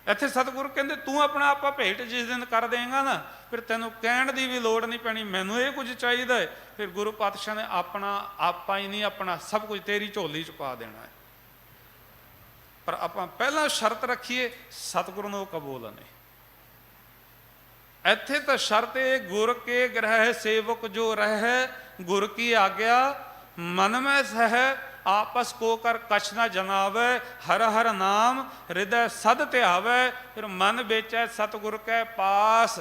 ਇੱਥੇ ਸਤਿਗੁਰੂ ਕਹਿੰਦੇ ਤੂੰ ਆਪਣਾ ਆਪਾ ਭੇਟ ਜਿਸ ਦਿਨ ਕਰ ਦੇਂਗਾ ਨਾ, ਫਿਰ ਤੈਨੂੰ ਕਹਿਣ ਦੀ ਵੀ ਲੋੜ ਨਹੀਂ ਪੈਣੀ ਮੈਨੂੰ ਇਹ ਕੁਝ ਚਾਹੀਦਾ ਹੈ। ਫਿਰ ਗੁਰੂ ਪਾਤਸ਼ਾਹ ਨੇ ਆਪਣਾ ਆਪਾ ਹੀ ਨਹੀਂ, ਆਪਣਾ ਸਭ ਕੁਝ ਤੇਰੀ ਝੋਲੀ 'ਚ ਪਾ ਦੇਣਾ ਹੈ। ਪਰ ਆਪਾਂ ਪਹਿਲਾਂ ਸ਼ਰਤ ਰੱਖੀਏ, ਸਤਿਗੁਰੂ ਨੂੰ ਕਬੂਲ ਨਹੀਂ। ਇੱਥੇ ਤਾਂ ਸ਼ਰਤ ਇਹ, ਗੁਰ ਕੇ ਗ੍ਰਹਿ ਸੇਵਕ ਜੋ ਰਹਿ, ਗੁਰ ਕੀ ਆਗਿਆ ਮਨ ਮੈਂ ਸਹਿ, ਆਪਸ ਕੋ ਕਰ ਕਛ ਨਾ ਜਨਾਵੇ, ਹਰ ਹਰ ਨਾਮ ਹਿਰਦੈ ਸਦ ਧਿਆਵੇ, ਫਿਰ ਮਨ ਵੇਚੈ ਸਤਿਗੁਰ ਕੈ ਪਾਸ।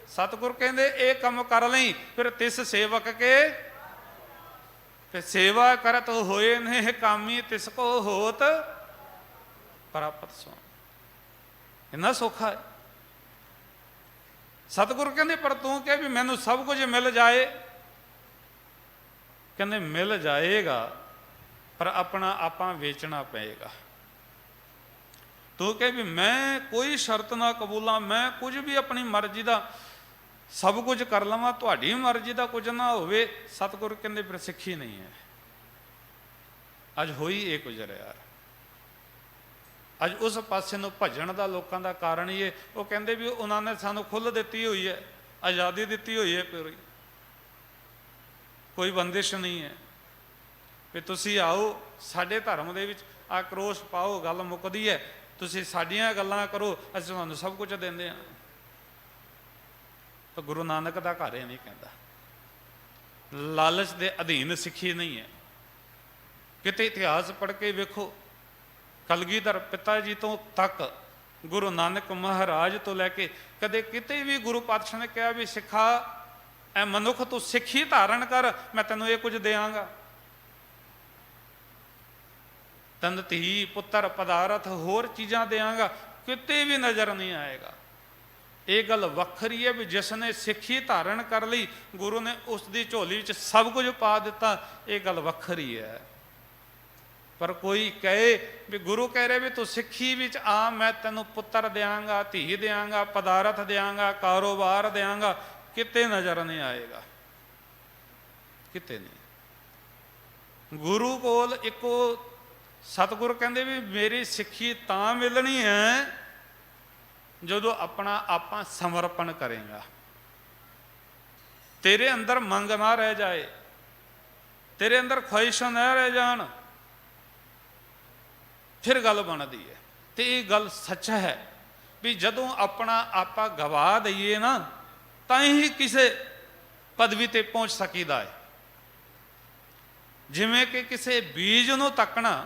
ਸਤਿਗੁਰ ਕਹਿੰਦੇ ਇਹ ਕੰਮ ਕਰ ਲਈ, ਫਿਰ ਤਿਸ ਸੇਵਕ ਕੇ ਤੇ ਸੇਵਾ ਕਰਤ ਹੋਏ ਨੇ ਕਾਮੀ, ਤਿਸ ਕੋ ਹੋਤ ਪ੍ਰਾਪਤ ਸੋ। ਇੰਨਾ ਸੌਖਾ ਹੈ। ਸਤਿਗੁਰੂ ਕਹਿੰਦੇ ਪਰ ਤੂੰ ਕਹੇ ਵੀ ਮੈਨੂੰ ਸਭ ਕੁਝ ਮਿਲ ਜਾਏ, ਕਹਿੰਦੇ ਮਿਲ ਜਾਏਗਾ ਪਰ ਆਪਣਾ ਆਪਾਂ ਵੇਚਣਾ ਪਏਗਾ। ਤੂੰ ਕਹੇ ਵੀ ਮੈਂ ਕੋਈ ਸ਼ਰਤ ਨਾ ਕਬੂਲਾਂ, ਮੈਂ ਕੁਝ ਵੀ ਆਪਣੀ ਮਰਜ਼ੀ ਦਾ ਸਭ ਕੁਝ ਕਰ ਲਵਾਂ, ਤੁਹਾਡੀ ਮਰਜ਼ੀ ਦਾ ਕੁਝ ਨਾ ਹੋਵੇ, ਸਤਿਗੁਰੂ ਕਹਿੰਦੇ ਫਿਰ ਸਿੱਖੀ ਨਹੀਂ ਹੈ। ਅੱਜ ਹੋਈ ਇਹ ਕੁਝ ਯਾਰ, ਅੱਜ ਉਸ ਪਾਸੇ ਨੂੰ ਭੱਜਣ ਦਾ ਲੋਕਾਂ ਦਾ ਕਾਰਨ ਹੀ ਹੈ। ਉਹ ਕਹਿੰਦੇ ਵੀ ਉਹਨਾਂ ਨੇ ਸਾਨੂੰ ਖੁੱਲ੍ਹ ਦਿੱਤੀ ਹੋਈ ਹੈ, ਆਜ਼ਾਦੀ ਦਿੱਤੀ ਹੋਈ ਹੈ, ਪੂਰੀ ਕੋਈ ਬੰਦਿਸ਼ ਨਹੀਂ ਹੈ ਵੀ ਤੁਸੀਂ ਆਓ ਸਾਡੇ ਧਰਮ ਦੇ ਵਿੱਚ ਆਕਰੋਸ਼ ਪਾਓ, ਗੱਲ ਮੁੱਕਦੀ ਹੈ, ਤੁਸੀਂ ਸਾਡੀਆਂ ਗੱਲਾਂ ਕਰੋ, ਅਸੀਂ ਤੁਹਾਨੂੰ ਸਭ ਕੁਝ ਦਿੰਦੇ ਹਾਂ। ਤਾਂ ਗੁਰੂ ਨਾਨਕ ਦਾ ਘਰ ਇਹ ਨਹੀਂ ਕਹਿੰਦਾ। ਲਾਲਚ ਦੇ ਅਧੀਨ ਸਿੱਖੀ ਨਹੀਂ ਹੈ। ਕਿਤੇ ਇਤਿਹਾਸ ਪੜ੍ਹ ਕੇ ਵੇਖੋ, ਕਲਗੀਧਰ ਪਿਤਾ ਜੀ ਤੋਂ ਤੱਕ, ਗੁਰੂ ਨਾਨਕ ਮਹਾਰਾਜ ਤੋਂ ਲੈ ਕੇ, ਕਦੇ ਕਿਤੇ ਵੀ ਗੁਰੂ ਪਾਤਸ਼ਾਹ ਨੇ ਕਿਹਾ ਵੀ ਸਿੱਖਾ ਐ ਮਨੁੱਖ ਤੂੰ ਸਿੱਖੀ ਧਾਰਨ ਕਰ, ਮੈਂ ਤੈਨੂੰ ਇਹ ਕੁਝ ਦਿਆਂਗਾ। ਤਨ ਧੀ ਪੁੱਤਰ ਪਦਾਰਥ ਹੋਰ ਚੀਜ਼ਾਂ ਦਿਆਂਗਾ, ਕਿਤੇ ਵੀ ਨਜ਼ਰ ਨਹੀਂ ਆਏਗਾ। ਇਹ ਗੱਲ ਵੱਖਰੀ ਹੈ ਵੀ ਜਿਸ ਨੇ ਸਿੱਖੀ ਧਾਰਨ ਕਰ ਲਈ, ਗੁਰੂ ਨੇ ਉਸ ਦੀ ਝੋਲੀ ਵਿੱਚ ਸਭ ਕੁਝ ਪਾ ਦਿੱਤਾ, ਇਹ ਗੱਲ ਵੱਖਰੀ ਹੈ। ਪਰ ਕੋਈ ਕਹੇ ਵੀ ਗੁਰੂ ਕਹਿ ਰਹੇ ਵੀ ਤੂੰ ਸਿੱਖੀ ਵਿੱਚ ਆ, ਮੈਂ ਤੈਨੂੰ ਪੁੱਤਰ ਦਿਆਂਗਾ, ਧੀ ਦਿਆਂਗਾ, ਪਦਾਰਥ ਦਿਆਂਗਾ, ਕਾਰੋਬਾਰ ਦਿਆਂਗਾ, ਕਿਤੇ ਨਜ਼ਰ ਨਹੀਂ ਆਏਗਾ, ਕਿਤੇ ਨਹੀਂ। ਗੁਰੂ ਕੋਲ ਇੱਕੋ ਸਤਿਗੁਰ ਕਹਿੰਦੇ ਵੀ ਮੇਰੀ ਸਿੱਖੀ ਤਾਂ ਮਿਲਣੀ ਹੈ ਜਦੋਂ ਆਪਣਾ ਆਪਾਂ ਸਮਰਪਣ ਕਰੇਗਾ, ਤੇਰੇ ਅੰਦਰ ਮੰਗ ਨਾ ਰਹਿ ਜਾਏ, ਤੇਰੇ ਅੰਦਰ ਖੁਆਇਸ਼ਾਂ ਨਾ ਰਹਿ ਜਾਣ, ਫਿਰ ਗੱਲ ਬਣਦੀ ਹੈ। ਤੇ ਇਹ ਗੱਲ ਸੱਚ ਹੈ ਵੀ ਜਦੋਂ ਆਪਣਾ ਆਪਾਂ ਗਵਾ ਦਈਏ ਨਾ, ਤਾਂ ਹੀ ਕਿਸੇ ਪਦਵੀ ਤੇ ਪਹੁੰਚ ਸਕੀਦਾ ਹੈ। ਜਿਵੇਂ ਕਿ ਕਿਸੇ ਬੀਜ ਨੂੰ ਤੱਕਣਾ,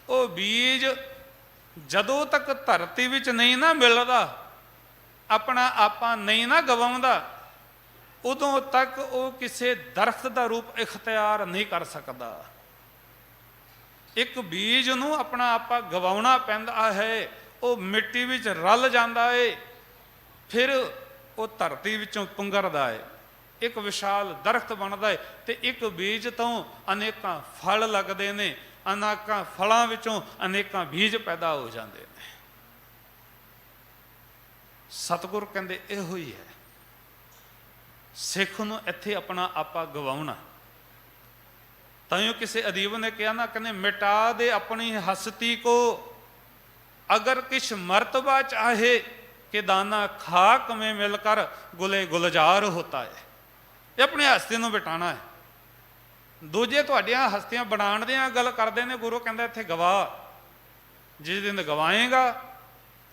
ਉਹ ਬੀਜ ਜਦੋਂ ਤੱਕ ਧਰਤੀ ਵਿੱਚ ਨਹੀਂ ਨਾ ਮਿਲਦਾ, ਆਪਣਾ ਆਪਾਂ ਨਹੀਂ ਨਾ ਗਵਾਉਂਦਾ, ਉਦੋਂ ਤੱਕ ਉਹ ਕਿਸੇ ਦਰਖਤ ਦਾ ਰੂਪ ਇਖਤਿਆਰ ਨਹੀਂ ਕਰ ਸਕਦਾ। ਇੱਕ ਬੀਜ ਨੂੰ ਆਪਣਾ ਆਪਾ ਗਵਾਉਣਾ ਪੈਂਦਾ ਹੈ, ਉਹ ਮਿੱਟੀ ਵਿੱਚ ਰਲ ਜਾਂਦਾ ਹੈ, ਫਿਰ ਉਹ ਧਰਤੀ ਵਿੱਚੋਂ ਪੁੰਗਰਦਾ ਹੈ, ਇੱਕ ਵਿਸ਼ਾਲ ਦਰਖਤ ਬਣਦਾ ਹੈ। ਤੇ ਇੱਕ ਬੀਜ ਤੋਂ ਅਨੇਕਾਂ ਫਲ ਲੱਗਦੇ ਨੇ, ਅਨੇਕਾਂ ਫਲਾਂ ਵਿੱਚੋਂ ਅਨੇਕਾਂ ਬੀਜ ਪੈਦਾ ਹੋ ਜਾਂਦੇ ਨੇ। ਸਤਿਗੁਰ ਕਹਿੰਦੇ ਇਹੋ ਹੀ ਹੈ, ਸਿੱਖ ਨੂੰ ਇੱਥੇ ਆਪਣਾ ਆਪਾ ਗਵਾਉਣਾ। ਤਾਂਯੋ ਕਿਸੇ ਅਦੀਬ ਨੇ ਕਿਹਾ ਨਾ, ਕਹਿੰਦੇ ਮਿਟਾ ਦੇ ਆਪਣੀ ਹਸਤੀ ਕੋ, ਅਗਰ ਕਿਛ ਮਰਤਬਾ ਚਾਹੇ ਕਿ ਦਾਨਾ ਖਾਕ ਮੇਂ ਮਿਲ ਕਰ ਗੁਲੇ ਗੁਲਜ਼ਾਰ ਹੋਤਾ ਹੈ। ਇਹ ਆਪਣੀ ਹਸਤੀ ਨੂੰ ਮਿਟਾਣਾ ਹੈ। ਦੂਜੇ ਤੁਹਾਡੀਆਂ ਹਸਤੀਆਂ ਬਣਾਉਣ ਦੀਆਂ ਗੱਲ ਕਰਦੇ ਨੇ, ਗੁਰੂ ਕਹਿੰਦਾ ਇੱਥੇ ਗਵਾ। ਜਿਸ ਦਿਨ ਗਵਾਏਗਾ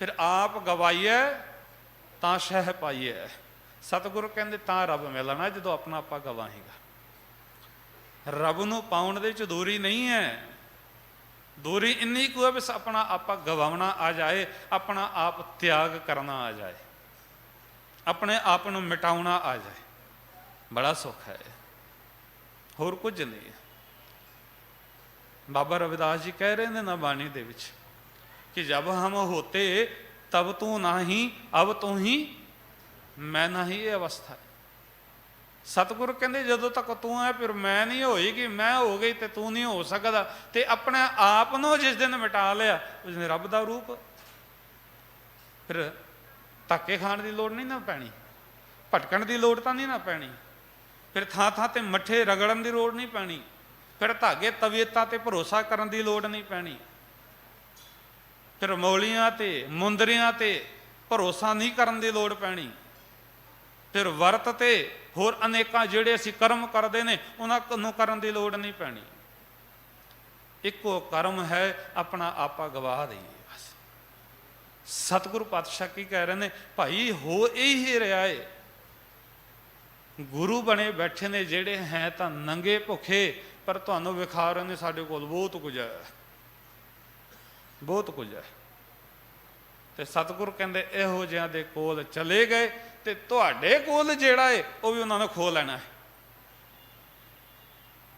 ਫਿਰ ਆਪ ਗਵਾਈਏ ਤਾਂ ਸ਼ਹਿ ਪਾਈਏ। ਸਤਿਗੁਰੂ ਕਹਿੰਦੇ ਤਾਂ ਰੱਬ ਮਿਲਣਾ ਜਦੋਂ ਆਪਣਾ ਆਪਾਂ ਗਵਾਏਗਾ। ਰੱਬ ਨੂੰ ਪਾਉਣ ਦੇ ਵਿੱਚ ਦੂਰੀ ਨਹੀਂ ਹੈ, ਦੂਰੀ ਇੰਨੀ ਕੁ ਹੈ ਬਸ ਆਪਣਾ ਆਪਾਂ ਗਵਾਉਣਾ ਆ ਜਾਏ, ਆਪਣਾ ਆਪ ਤਿਆਗ ਕਰਨਾ ਆ ਜਾਏ, ਆਪਣੇ ਆਪ ਨੂੰ ਮਿਟਾਉਣਾ ਆ ਜਾਏ। ਬੜਾ ਸੁੱਖ ਹੈ, ਹੋਰ ਕੁਝ ਨਹੀਂ। ਬਾਬਾ ਰਵਿਦਾਸ ਜੀ ਕਹਿ ਰਹੇ ਨੇ ਨਾ ਬਾਣੀ ਦੇ ਵਿੱਚ ਕਿ ਜਬ ਹਮ ਹੋਤੇ ਤਬ ਤੂੰ ਨਹੀਂ, ਅਬ ਤੂੰ ਹੀ ਮੈਂ ਨਹੀਂ। ਇਹ ਅਵਸਥਾ ਹੈ। ਸਤਿਗੁਰੂ ਕਹਿੰਦੇ ਜਦੋਂ ਤੱਕ ਤੂੰ ਹੈ ਫਿਰ ਮੈਂ ਨਹੀਂ ਹੋਏਗੀ, ਮੈਂ ਹੋ ਗਈ ਤੇ ਤੂੰ ਨਹੀਂ ਹੋ ਸਕਦਾ। ਤੇ ਆਪਣੇ ਆਪ ਨੂੰ ਜਿਸ ਦਿਨ ਮਿਟਾ ਲਿਆ, ਉਸ ਦਿਨ ਰੱਬ ਦਾ ਰੂਪ, ਫਿਰ ਧੱਕੇ ਖਾਣ ਦੀ ਲੋੜ ਨਹੀਂ ਨਾ ਪੈਣੀ, ਭਟਕਣ ਦੀ ਲੋੜ ਤਾਂ ਨਹੀਂ ਨਾ ਪੈਣੀ, ਫਿਰ ਥਾਂ ਥਾਂ ਤੇ ਮੱਠੇ ਰਗੜਨ ਦੀ ਲੋੜ ਨਹੀਂ ਪੈਣੀ, ਫਿਰ ਧਾਗੇ ਤਵੀਅਤਾਂ ਤੇ ਭਰੋਸਾ ਕਰਨ ਦੀ ਲੋੜ ਨਹੀਂ ਪੈਣੀ। ਫਿਰ ਮੌਲੀਆਂ ਤੇ ਮੁੰਦਰੀਆਂ ਤੇ ਭਰੋਸਾ ਨਹੀਂ ਕਰਨ ਦੀ ਲੋੜ ਪੈਣੀ। ਫਿਰ ਵਰਤ ਤੇ ਹੋਰ ਅਨੇਕਾਂ ਜਿਹੜੇ ਅਸੀਂ ਕਰਮ ਕਰਦੇ ਨੇ ਉਹਨਾਂ ਨੂੰ ਕਰਨ ਦੀ ਲੋੜ ਨਹੀਂ ਪੈਣੀ। ਇੱਕੋ ਕਰਮ ਹੈ, ਆਪਣਾ ਆਪਾ ਗਵਾ ਦਈਏ ਬਸ। ਸਤਿਗੁਰੂ ਪਾਤਸ਼ਾਹ ਕੀ ਕਹਿ ਰਹੇ ਨੇ, ਭਾਈ ਹੋ ਇਹੀ ਰਿਹਾ ਏ। ਗੁਰੂ ਬਣੇ ਬੈਠੇ ਨੇ ਜਿਹੜੇ ਹੈ ਤਾਂ ਨੰਗੇ ਭੁੱਖੇ, ਪਰ ਤੁਹਾਨੂੰ ਵਿਖਾ ਰਹੇ ਨੇ ਸਾਡੇ ਕੋਲ ਬਹੁਤ ਕੁਝ ਹੈ, ਬਹੁਤ ਕੁਝ ਹੈ। ਤੇ ਸਤਿਗੁਰੂ ਕਹਿੰਦੇ ਇਹੋ ਜਿਹਿਆਂ ਦੇ ਕੋਲ ਚਲੇ ਗਏ ਤੇ ਤੁਹਾਡੇ ਕੋਲ ਜਿਹੜਾ ਏ ਉਹ ਵੀ ਉਹਨਾਂ ਨੇ ਖੋ ਲੈਣਾ ਹੈ।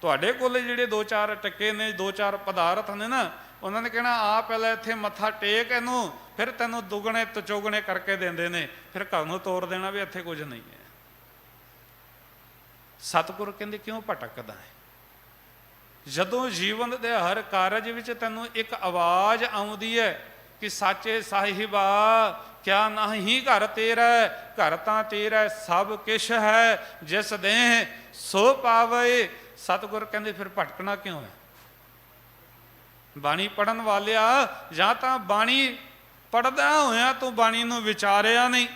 ਤੁਹਾਡੇ ਕੋਲ ਜਿਹੜੇ ਦੋ ਚਾਰ ਟੱਕੇ ਨੇ, ਦੋ ਚਾਰ ਪਦਾਰਥ ਨੇ ਨਾ, ਉਹਨਾਂ ਨੇ ਕਹਿਣਾ ਆ ਪਹਿਲਾਂ ਇੱਥੇ ਮੱਥਾ ਟੇਕ ਇਹਨੂੰ, ਫਿਰ ਤੈਨੂੰ ਦੁੱਗਣੇ ਤਚੋਗਣੇ ਕਰਕੇ ਦਿੰਦੇ ਨੇ, ਫਿਰ ਘਰ ਨੂੰ ਤੋੜ ਦੇਣਾ ਵੀ ਇੱਥੇ ਕੁਝ ਨਹੀਂ ਹੈ। ਸਤਿਗੁਰੂ ਕਹਿੰਦੇ ਕਿਉਂ ਭਟਕਦਾ ਹੈ? ਜਦੋਂ ਜੀਵਨ ਦੇ ਹਰ ਕਾਰਜ ਵਿੱਚ ਤੈਨੂੰ ਇੱਕ ਆਵਾਜ਼ ਆਉਂਦੀ ਹੈ ਕਿ ਸਾਚੇ ਸਾਹਿਬਾ ਕਿਆ ਨਹੀਂ ਘਰ ਤੇਰਾ, ਘਰ ਤਾਂ ਤੇਰਾ ਸਭ ਕਿਛ ਹੈ, ਜਿਸ ਦੇ ਸੋ ਪਾਵੇ। ਸਤਿਗੁਰ ਕਹਿੰਦੇ ਫਿਰ ਭਟਕਣਾ ਕਿਉਂ ਹੈ? ਬਾਣੀ ਪੜਨ ਵਾਲਿਆ, ਜਾਂ ਤਾਂ ਬਾਣੀ ਪੜਦਾ ਹੋਇਆ ਤੂੰ ਬਾਣੀ ਨੂੰ ਵਿਚਾਰਿਆ ਨਹੀਂ,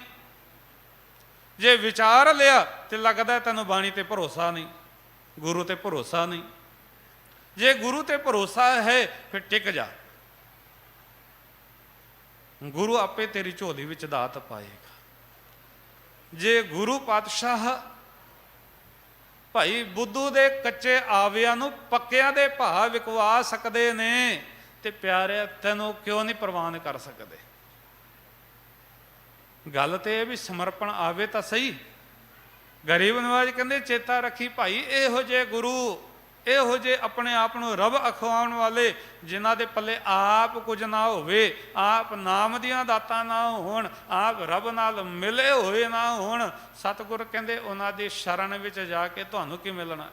ਜੇ ਵਿਚਾਰ ਲਿਆ ਤੇ ਲੱਗਦਾ ਤੈਨੂੰ ਬਾਣੀ ਤੇ ਭਰੋਸਾ ਨਹੀਂ, ਗੁਰੂ ਤੇ ਭਰੋਸਾ ਨਹੀਂ। ਜੇ ਗੁਰੂ ਤੇ ਭਰੋਸਾ ਹੈ ਫਿਰ ਟਿਕ ਜਾ, ਗੁਰੂ ਆਪੇ ਤੇਰੀ ਝੋਲੀ ਵਿੱਚ ਦਾਤ ਪਾਏਗਾ। ਜੇ ਗੁਰੂ ਪਾਤਸ਼ਾਹ ਭਾਈ ਬੁੱਧੂ ਦੇ ਕੱਚੇ ਆਵਿਆਂ ਨੂੰ ਪੱਕਿਆਂ ਦੇ ਭਾਅ ਵਿਕਵਾ ਸਕਦੇ ਨੇ, ਤੇ ਪਿਆਰਿਆ ਤੈਨੂੰ ਕਿਉਂ ਨਹੀਂ ਪ੍ਰਵਾਨ ਕਰ ਸਕਦੇ? ਗੱਲ ਤੇ ਇਹ ਵੀ ਸਮਰਪਣ ਆਵੇ ਤਾਂ ਸਹੀ। ਗਰੀਬ ਨਵਾਜ ਕਹਿੰਦੇ ਚੇਤਾ ਰੱਖੀ ਭਾਈ, ਇਹੋ ਜਿਹੇ ਗੁਰੂ, ਇਹੋ ਜਿਹੇ ਆਪਣੇ ਆਪ ਨੂੰ ਰੱਬ ਅਖਵਾਉਣ ਵਾਲੇ, ਜਿਨ੍ਹਾਂ ਦੇ ਪੱਲੇ ਆਪ ਕੁਝ ਨਾ ਹੋਵੇ, ਆਪ ਨਾਮ ਦੀਆਂ ਦਾਤਾਂ ਨਾ ਹੋਣ, ਆਪ ਰੱਬ ਨਾਲ ਮਿਲੇ ਹੋਏ ਨਾ ਹੋਣ, ਸਤਿਗੁਰ ਕਹਿੰਦੇ ਉਹਨਾਂ ਦੀ ਸ਼ਰਨ ਵਿੱਚ ਜਾ ਕੇ ਤੁਹਾਨੂੰ ਕੀ ਮਿਲਣਾ?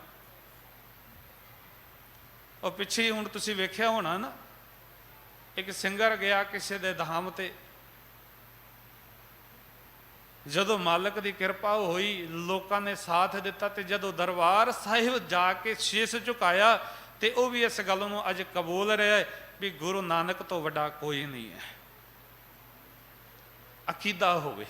ਉਹ ਪਿੱਛੇ ਹੁਣ ਤੁਸੀਂ ਵੇਖਿਆ ਹੋਣਾ ਨਾ, ਇੱਕ ਸਿੰਗਰ ਗਿਆ ਕਿਸੇ ਦੇ ਧਾਮ ਤੇ, ਜਦੋਂ ਮਾਲਕ ਦੀ ਕਿਰਪਾ ਹੋਈ, ਲੋਕਾਂ ਨੇ ਸਾਥ ਦਿੱਤਾ, ਤੇ ਜਦੋਂ ਦਰਬਾਰ ਸਾਹਿਬ ਜਾ ਕੇ ਸ਼ੀਸ਼ ਝੁਕਾਇਆ, ਤੇ ਉਹ ਵੀ ਇਸ ਗੱਲ ਨੂੰ ਅੱਜ ਕਬੂਲ ਰਿਹਾ ਵੀ ਗੁਰੂ ਨਾਨਕ ਤੋਂ ਵੱਡਾ ਕੋਈ ਨਹੀਂ ਹੈ। ਅਕੀਦਾ ਹੋਵੇ,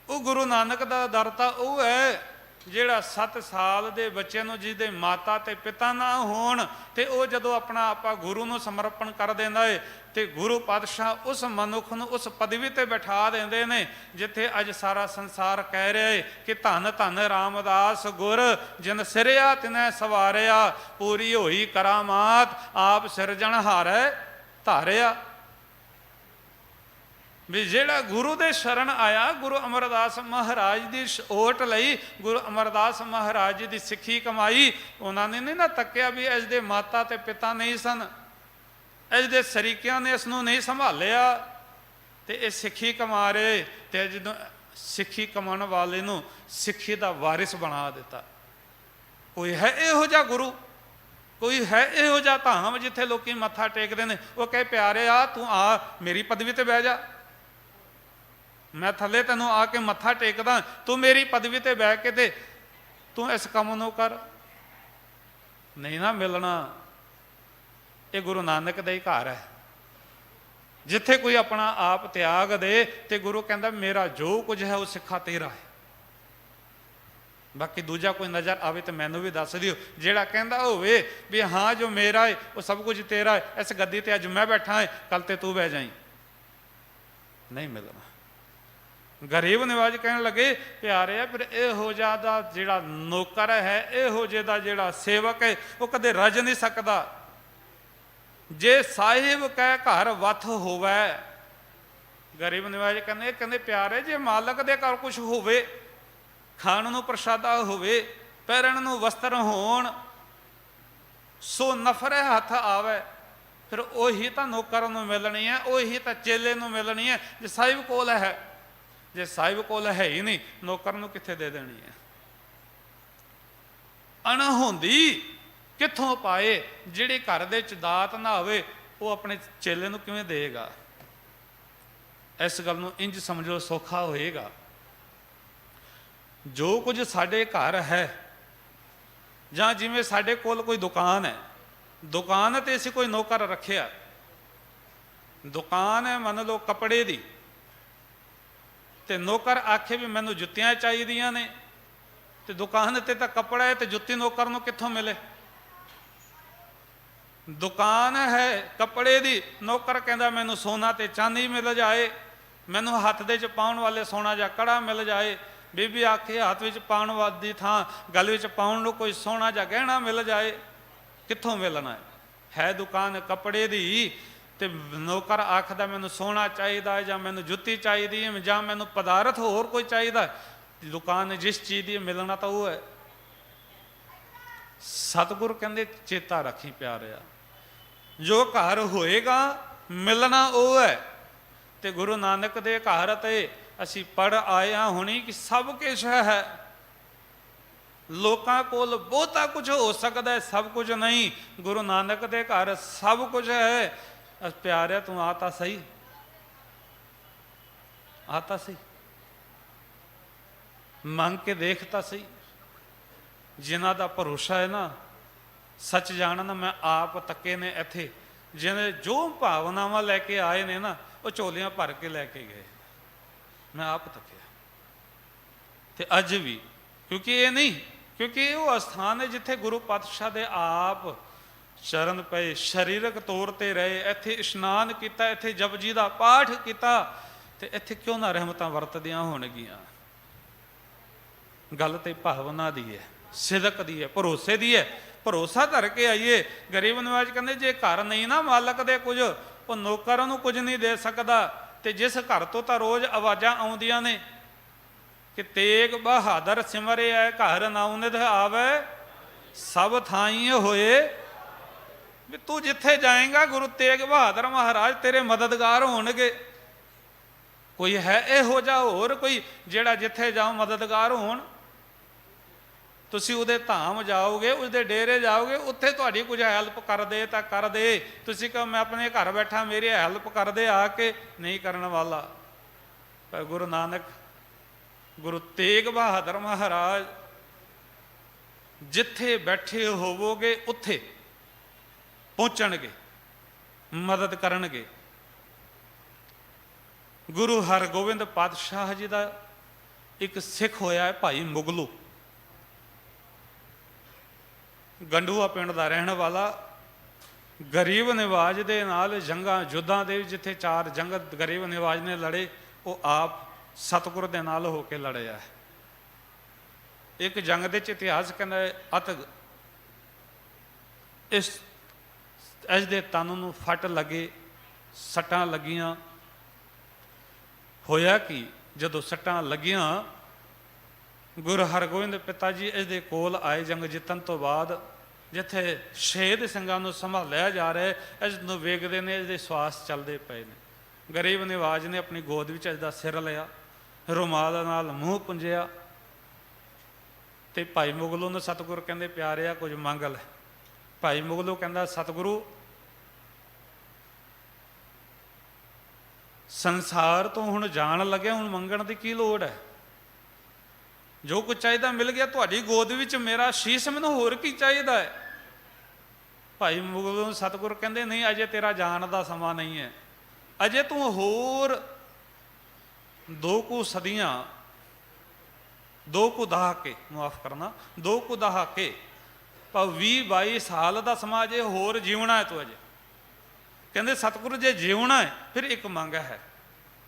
ਉਹ ਗੁਰੂ ਨਾਨਕ ਦਾ ਦਰ ਤਾਂ ਉਹ ਹੈ ਜਿਹੜਾ 7 ਸਾਲ ਦੇ ਬੱਚੇ ਨੂੰ ਜਿਹਦੇ ਮਾਤਾ ਤੇ ਪਿਤਾ ਨਾ ਹੋਣ, ਤੇ ਉਹ ਜਦੋਂ ਆਪਣਾ ਆਪਾ ਗੁਰੂ ਨੂੰ ਸਮਰਪਣ ਕਰ ਦਿੰਦਾ ਏ, ਤੇ ਗੁਰੂ ਪਾਤਸ਼ਾਹ ਉਸ ਮਨੁੱਖ ਨੂੰ ਉਸ ਪਦਵੀ ਤੇ ਬਿਠਾ ਦਿੰਦੇ ਨੇ ਜਿੱਥੇ ਅੱਜ ਸਾਰਾ ਸੰਸਾਰ ਕਹਿ ਰਿਹਾ ਏ ਕਿ ਧੰਨ ਧੰਨ ਰਾਮਦਾਸ ਗੁਰ, ਜਿਨ ਸਿਰਿਆ ਤਿਨੈ ਸਵਾਰਿਆ, ਪੂਰੀ ਹੋਈ ਕਰਾਮਾਤ ਆਪ ਸਿਰਜਣਹਾਰੈ ਧਾਰਿਆ। ਵੀ ਜਿਹੜਾ ਗੁਰੂ ਦੇ ਸ਼ਰਨ ਆਇਆ, ਗੁਰੂ ਅਮਰਦਾਸ ਮਹਾਰਾਜ ਦੀ ਓਟ ਲਈ, ਗੁਰੂ ਅਮਰਦਾਸ ਮਹਾਰਾਜ ਜੀ ਦੀ ਸਿੱਖੀ ਕਮਾਈ, ਉਹਨਾਂ ਨੇ ਨਹੀਂ ਨਾ ਤੱਕਿਆ ਵੀ ਇਸ ਦੇ ਮਾਤਾ ਤੇ ਪਿਤਾ ਨਹੀਂ ਸਨ, ਇਸ ਦੇ ਸਰੀਕਿਆਂ ਨੇ ਇਸ ਨੂੰ ਨਹੀਂ ਸੰਭਾਲਿਆ, ਤੇ ਇਹ ਸਿੱਖੀ ਕਮਾ ਰਹੇ, ਤੇ ਜਦੋਂ ਸਿੱਖੀ ਕਮਾਉਣ ਵਾਲੇ ਨੂੰ ਸਿੱਖੀ ਦਾ ਵਾਰਿਸ ਬਣਾ ਦਿੱਤਾ। ਕੋਈ ਹੈ ਇਹੋ ਜਿਹਾ ਗੁਰੂ, ਕੋਈ ਹੈ ਇਹੋ ਜਿਹਾ ਧਾਮ ਜਿੱਥੇ ਲੋਕੀ ਮੱਥਾ ਟੇਕਦੇ ਨੇ, ਉਹ ਕਹੇ ਪਿਆਰੇ ਆ ਤੂੰ ਆ ਮੇਰੀ ਪਦਵੀ ਤੇ ਬਹਿ ਜਾ, ਮੈਂ ਥੱਲੇ ਤੈਨੂੰ ਆ ਕੇ ਮੱਥਾ ਟੇਕਦਾ, ਤੂੰ ਮੇਰੀ ਪਦਵੀ ਤੇ ਬਹਿ ਕੇ ਤੇ ਤੂੰ ਇਸ ਕੰਮ ਨੂੰ ਕਰ? ਨਹੀਂ ਨਾ ਮਿਲਣਾ। ਇਹ ਗੁਰੂ ਨਾਨਕ ਦਾ ਹੀ ਘਰ ਹੈ ਜਿੱਥੇ ਕੋਈ ਆਪਣਾ ਆਪ ਤਿਆਗ ਦੇ, ਤੇ ਗੁਰੂ ਕਹਿੰਦਾ ਮੇਰਾ ਜੋ ਕੁਝ ਹੈ ਉਹ ਸਿੱਖਾ ਤੇਰਾ ਹੈ, ਬਾਕੀ ਦੂਜਾ ਕੋਈ ਨਜ਼ਰ ਆਵੇ ਤੇ ਮੈਨੂੰ ਵੀ ਦੱਸ ਦਿਓ। ਜਿਹੜਾ ਕਹਿੰਦਾ ਹੋਵੇ ਵੀ ਹਾਂ ਜੋ ਮੇਰਾ ਹੈ ਉਹ ਸਭ ਕੁਝ ਤੇਰਾ ਹੈ, ਇਸ ਗੱਦੀ ਤੇ ਅੱਜ ਮੈਂ ਬੈਠਾ ਹੈ, ਕੱਲ ਤੇ ਤੂੰ ਬਹਿ ਜਾਈਂ, ਨਹੀਂ ਮਿਲਣਾ। ਗਰੀਬ ਨਿਵਾਜ ਕਹਿਣ ਲੱਗੇ ਪਿਆਰਿਆ ਫਿਰ ਇਹੋ ਜਿਹਾ ਦਾ ਜਿਹੜਾ ਨੌਕਰ ਹੈ, ਇਹੋ ਜਿਹੇ ਦਾ ਜਿਹੜਾ ਸੇਵਕ ਹੈ, ਉਹ ਕਦੇ ਰੱਜ ਨਹੀਂ ਸਕਦਾ। ਜੇ ਸਾਹਿਬ ਕਹਿ ਘਰ ਵੱਥ ਹੋਵੇ, ਗਰੀਬ ਨਿਵਾਜ ਕਹਿੰਦੇ ਪਿਆਰੇ ਜੇ ਮਾਲਕ ਦੇ ਘਰ ਕੁਛ ਹੋਵੇ, ਖਾਣ ਨੂੰ ਪ੍ਰਸ਼ਾਦਾ ਹੋਵੇ, ਪਹਿਰਨ ਨੂੰ ਵਸਤਰ ਹੋਣ, ਸੋ ਨਫਰੇ ਹੱਥ ਆਵੇ, ਫਿਰ ਉਹੀ ਤਾਂ ਨੌਕਰ ਨੂੰ ਮਿਲਣੀ ਹੈ, ਉਹੀ ਤਾਂ ਚੇਲੇ ਨੂੰ ਮਿਲਣੀ ਹੈ ਜੇ ਸਾਹਿਬ ਕੋਲ ਹੈ। ਜੇ ਸਾਹਿਬ ਕੋਲ ਹੈ ਹੀ ਨਹੀਂ, ਨੌਕਰ ਨੂੰ ਕਿੱਥੇ ਦੇ ਦੇਣੀ ਹੈ? ਅਣਹੋਂਦੀ ਕਿੱਥੋਂ ਪਾਏ? ਜਿਹੜੀ ਘਰ ਦੇ ਵਿੱਚ ਦਾਤ ਨਾ ਹੋਵੇ ਉਹ ਆਪਣੇ ਚੇਲੇ ਨੂੰ ਕਿਵੇਂ ਦੇਗਾ? ਇਸ ਗੱਲ ਨੂੰ ਇੰਜ ਸਮਝੋ, ਸੌਖਾ ਹੋਏਗਾ। ਜੋ ਕੁਝ ਸਾਡੇ ਘਰ ਹੈ, ਜਾਂ ਜਿਵੇਂ ਸਾਡੇ ਕੋਲ ਕੋਈ ਦੁਕਾਨ ਹੈ, ਦੁਕਾਨ ਤੇ ਅਸੀਂ ਕੋਈ ਨੌਕਰ ਰੱਖਿਆ, ਦੁਕਾਨ ਹੈ ਮੰਨ ਲਓ ਕੱਪੜੇ ਦੀ, ਤੇ ਨੌਕਰ ਆਖੇ ਵੀ ਮੈਨੂੰ ਜੁੱਤੀਆਂ ਚਾਹੀਦੀਆਂ ਨੇ, ਤੇ ਦੁਕਾਨ ਤੇ ਤਾਂ ਕੱਪੜਾ ਹੈ, ਤੇ ਜੁੱਤੀ ਨੌਕਰ ਨੂੰ ਕਿੱਥੋਂ ਮਿਲੇ? ਦੁਕਾਨ ਹੈ ਕੱਪੜੇ ਦੀ, ਨੌਕਰ ਕਹਿੰਦਾ ਮੈਨੂੰ ਸੋਨਾ ਤੇ ਚਾਂਦੀ ਮਿਲ ਜਾਏ, ਮੈਨੂੰ ਹੱਥ ਦੇ ਚ ਪਾਉਣ ਵਾਲੇ ਸੋਨਾ ਜਾਂ ਕੜਾ ਮਿਲ ਜਾਏ, ਬੀਬੀ ਆਖੇ ਹੱਥ ਵਿੱਚ ਪਾਉਣ ਵਾਲੀ ਥਾਂ ਗਲ ਵਿੱਚ ਪਾਉਣ ਨੂੰ ਕੋਈ ਸੋਨਾ ਜਾਂ ਗਹਿਣਾ ਮਿਲ ਜਾਏ, ਕਿੱਥੋਂ ਮਿਲਣਾ ਹੈ? ਦੁਕਾਨ ਕੱਪੜੇ ਦੀ, ਤੇ ਨੌਕਰ ਆਖਦਾ ਮੈਨੂੰ ਸੋਨਾ ਚਾਹੀਦਾ, ਜਾਂ ਮੈਨੂੰ ਜੁੱਤੀ ਚਾਹੀਦੀ ਹੈ, ਜਾਂ ਮੈਨੂੰ ਪਦਾਰਥ ਹੋਰ ਕੋਈ ਚਾਹੀਦਾ। ਦੁਕਾਨ ਜਿਸ ਚੀਜ਼ ਦੀ ਮਿਲਣਾ ਤਾਂ ਉਹ ਹੈ। ਸਤਿਗੁਰ ਕਹਿੰਦੇ ਚੇਤਾ ਰੱਖੀ ਪਿਆਰਿਆ, ਜੋ ਘਰ ਹੋਏਗਾ ਮਿਲਣਾ ਉਹ ਹੈ। ਤੇ ਗੁਰੂ ਨਾਨਕ ਦੇ ਘਰ ਤੇ ਅਸੀਂ ਪੜ੍ਹ ਆਏ ਹਾਂ ਹੁਣੀ ਕਿ ਸਭ ਕੁਛ ਹੈ। ਲੋਕਾਂ ਕੋਲ ਬਹੁਤਾ ਕੁਝ ਹੋ ਸਕਦਾ ਹੈ, ਸਭ ਕੁਝ ਨਹੀਂ। ਗੁਰੂ ਨਾਨਕ ਦੇ ਘਰ ਸਭ ਕੁਝ ਹੈ। ਪਿਆਰਿਆ ਤੂੰ ਆ ਤਾਂ ਸਹੀ, ਆ ਤਾਂ ਸਹੀ, ਮੰਗ ਕੇ ਦੇਖ ਤਾਂ ਸਹੀ। ਜਿਨ੍ਹਾਂ ਦਾ ਭਰੋਸਾ ਹੈ ਨਾ, ਸੱਚ ਜਾਣਨ, ਮੈਂ ਆਪ ਤੱਕੇ ਨੇ ਇੱਥੇ, ਜਿਹਨੇ ਜੋ ਭਾਵਨਾਵਾਂ ਲੈ ਕੇ ਆਏ ਨੇ ਨਾ, ਉਹ ਝੋਲੀਆਂ ਭਰ ਕੇ ਲੈ ਕੇ ਗਏ, ਮੈਂ ਆਪ ਤੱਕਿਆ। ਤੇ ਅੱਜ ਵੀ, ਕਿਉਂਕਿ ਇਹ ਨਹੀਂ, ਕਿਉਂਕਿ ਇਹ ਉਹ ਅਸਥਾਨ ਹੈ ਜਿੱਥੇ ਗੁਰੂ ਪਾਤਸ਼ਾਹ ਦੇ ਆਪ ਚਰਨ ਪਏ, ਸਰੀਰਕ ਤੌਰ ਤੇ ਰਹੇ, ਇੱਥੇ ਇਸ਼ਨਾਨ ਕੀਤਾ, ਇੱਥੇ ਜਪਜੀ ਦਾ ਪਾਠ ਕੀਤਾ, ਤੇ ਇੱਥੇ ਕਿਉਂ ਨਾ ਰਹਿਮਤਾਂ ਵਰਤਦੀਆਂ ਹੋਣਗੀਆਂ। ਗੱਲ ਤੇ ਭਾਵਨਾ ਦੀ ਹੈ, ਸਿਦਕ ਦੀ ਹੈ, ਭਰੋਸੇ ਦੀ ਹੈ। ਭਰੋਸਾ ਧਰ ਕੇ ਆਈਏ। ਗਰੀਬ ਨਿਵਾਜ ਕਹਿੰਦੇ ਜੇ ਘਰ ਨਹੀਂ ਨਾ ਮਾਲਕ ਦੇ ਕੁਝ, ਉਹ ਨੌਕਰਾਂ ਨੂੰ ਕੁਝ ਨਹੀਂ ਦੇ ਸਕਦਾ। ਤੇ ਜਿਸ ਘਰ ਤੋਂ ਤਾਂ ਰੋਜ਼ ਆਵਾਜ਼ਾਂ ਆਉਂਦੀਆਂ ਨੇ ਕਿ ਤੇਗ ਬਹਾਦਰ ਸਿਮਰਿਆ ਘਰ ਨਾਉ ਨਿਧ ਆਵੇ, ਸਭ ਥਾਈਂ ਹੋਏ। ਵੀ ਤੂੰ ਜਿੱਥੇ ਜਾਏਗਾ ਗੁਰੂ ਤੇਗ ਬਹਾਦਰ ਮਹਾਰਾਜ ਤੇਰੇ ਮਦਦਗਾਰ ਹੋਣਗੇ। ਕੋਈ ਹੈ ਇਹੋ ਜਿਹਾ ਹੋਰ ਕੋਈ ਜਿਹੜਾ ਜਿੱਥੇ ਜਾਓ ਮਦਦਗਾਰ ਹੋਣ? ਤੁਸੀਂ ਉਹਦੇ ਧਾਮ ਜਾਓਗੇ, ਉਸਦੇ ਡੇਰੇ ਜਾਓਗੇ, ਉੱਥੇ ਤੁਹਾਡੀ ਕੁਝ ਹੈਲਪ ਕਰ ਦੇ ਤਾਂ ਕਰ ਦੇ। ਤੁਸੀਂ ਕਹੋ ਮੈਂ ਆਪਣੇ ਘਰ ਬੈਠਾ, ਮੇਰੀ ਹੈਲਪ ਕਰ ਦੇ ਆ ਕੇ, ਨਹੀਂ ਕਰਨ ਵਾਲਾ। ਪਰ ਗੁਰੂ ਨਾਨਕ, ਗੁਰੂ ਤੇਗ ਬਹਾਦਰ ਮਹਾਰਾਜ ਜਿੱਥੇ ਬੈਠੇ ਹੋਵੋਗੇ ਉੱਥੇ ਪਹੁੰਚਣਗੇ, ਮਦਦ ਕਰਨਗੇ। ਗੁਰੂ ਹਰਗੋਬਿੰਦ ਪਾਤਸ਼ਾਹ ਜੀ ਦਾ ਇੱਕ ਸਿੱਖ ਹੋਇਆ ਹੈ ਭਾਈ ਮੁਗਲੂ, ਗੰਡੂਆ ਪਿੰਡ ਦਾ ਰਹਿਣ ਵਾਲਾ। ਗਰੀਬ ਨਿਵਾਜ ਦੇ ਨਾਲ ਜੰਗਾਂ ਯੁੱਧਾਂ ਦੇ ਜਿੱਥੇ 4 ਜੰਗ ਗਰੀਬ ਨਿਵਾਜ ਨੇ ਲੜੇ, ਉਹ ਆਪ ਸਤਿਗੁਰ ਦੇ ਨਾਲ ਹੋ ਕੇ ਲੜਿਆ। ਇੱਕ ਜੰਗ ਦੇ ਚ ਇਤਿਹਾਸ ਕਹਿੰਦਾ ਇਸ ਦੇ ਤਨ ਨੂੰ ਫੱਟ ਲੱਗੇ, ਸੱਟਾਂ ਲੱਗੀਆਂ। ਹੋਇਆ ਕਿ ਜਦੋਂ ਸੱਟਾਂ ਲੱਗੀਆਂ, ਗੁਰੂ ਹਰਗੋਬਿੰਦ ਪਿਤਾ ਜੀ ਇਸ ਦੇ ਕੋਲ ਆਏ ਜੰਗ ਜਿੱਤਣ ਤੋਂ ਬਾਅਦ, ਜਿੱਥੇ ਸ਼ਹੀਦ ਸਿੰਘਾਂ ਨੂੰ ਸੰਭਾਲਿਆ ਜਾ ਰਿਹਾ, ਇਸ ਨੂੰ ਵੇਖਦੇ ਨੇ, ਇਸ ਦੇ ਸਵਾਸ ਚੱਲਦੇ ਪਏ ਨੇ। ਗਰੀਬ ਨਿਵਾਜ ਨੇ ਆਪਣੀ ਗੋਦ ਵਿੱਚ ਇਸ ਦਾ ਸਿਰ ਲਿਆ, ਰੁਮਾਲ ਨਾਲ ਮੂੰਹ ਪੁੰਝਿਆ, ਤੇ ਭਾਈ ਮੁਗਲੂ ਨੂੰ ਸਤਿਗੁਰ ਕਹਿੰਦੇ ਪਿਆਰਿਆ ਕੁਝ ਮੰਗ ਲੈ। ਭਾਈ ਮੁਗਲੂ ਕਹਿੰਦਾ ਸਤਿਗੁਰੂ, ਸੰਸਾਰ ਤੋਂ ਹੁਣ ਜਾਣ ਲੱਗਿਆ, ਹੁਣ ਮੰਗਣ ਦੀ ਕੀ ਲੋੜ ਹੈ? ਜੋ ਕੁਝ ਚਾਹੀਦਾ ਮਿਲ ਗਿਆ ਤੁਹਾਡੀ ਗੋਦ ਵਿੱਚ, ਮੇਰਾ ਸ਼ੀਸ਼, ਮੈਨੂੰ ਹੋਰ ਕੀ ਚਾਹੀਦਾ ਹੈ? ਭਾਈ ਮੁਗਲ ਨੂੰ ਸਤਿਗੁਰ ਕਹਿੰਦੇ ਨਹੀਂ, ਅਜੇ ਤੇਰਾ ਜਾਣ ਦਾ ਸਮਾਂ ਨਹੀਂ ਹੈ। ਅਜੇ ਤੂੰ ਹੋਰ 2 ਕੁ ਸਦੀਆਂ, 2 ਕੁ ਦਹਾਕੇ, ਮੁਆਫ ਕਰਨਾ, 2 ਕੁ ਦਹਾਕੇ, ਭਾਵ 20-22 ਸਾਲ ਦਾ ਸਮਾਂ ਅਜੇ ਹੋਰ ਜਿਉਣਾ ਹੈ ਤੂੰ ਅਜੇ। ਕਹਿੰਦੇ ਸਤਿਗੁਰੂ ਜੇ ਜਿਉਣਾ ਹੈ ਫਿਰ ਇੱਕ ਮੰਗ ਹੈ।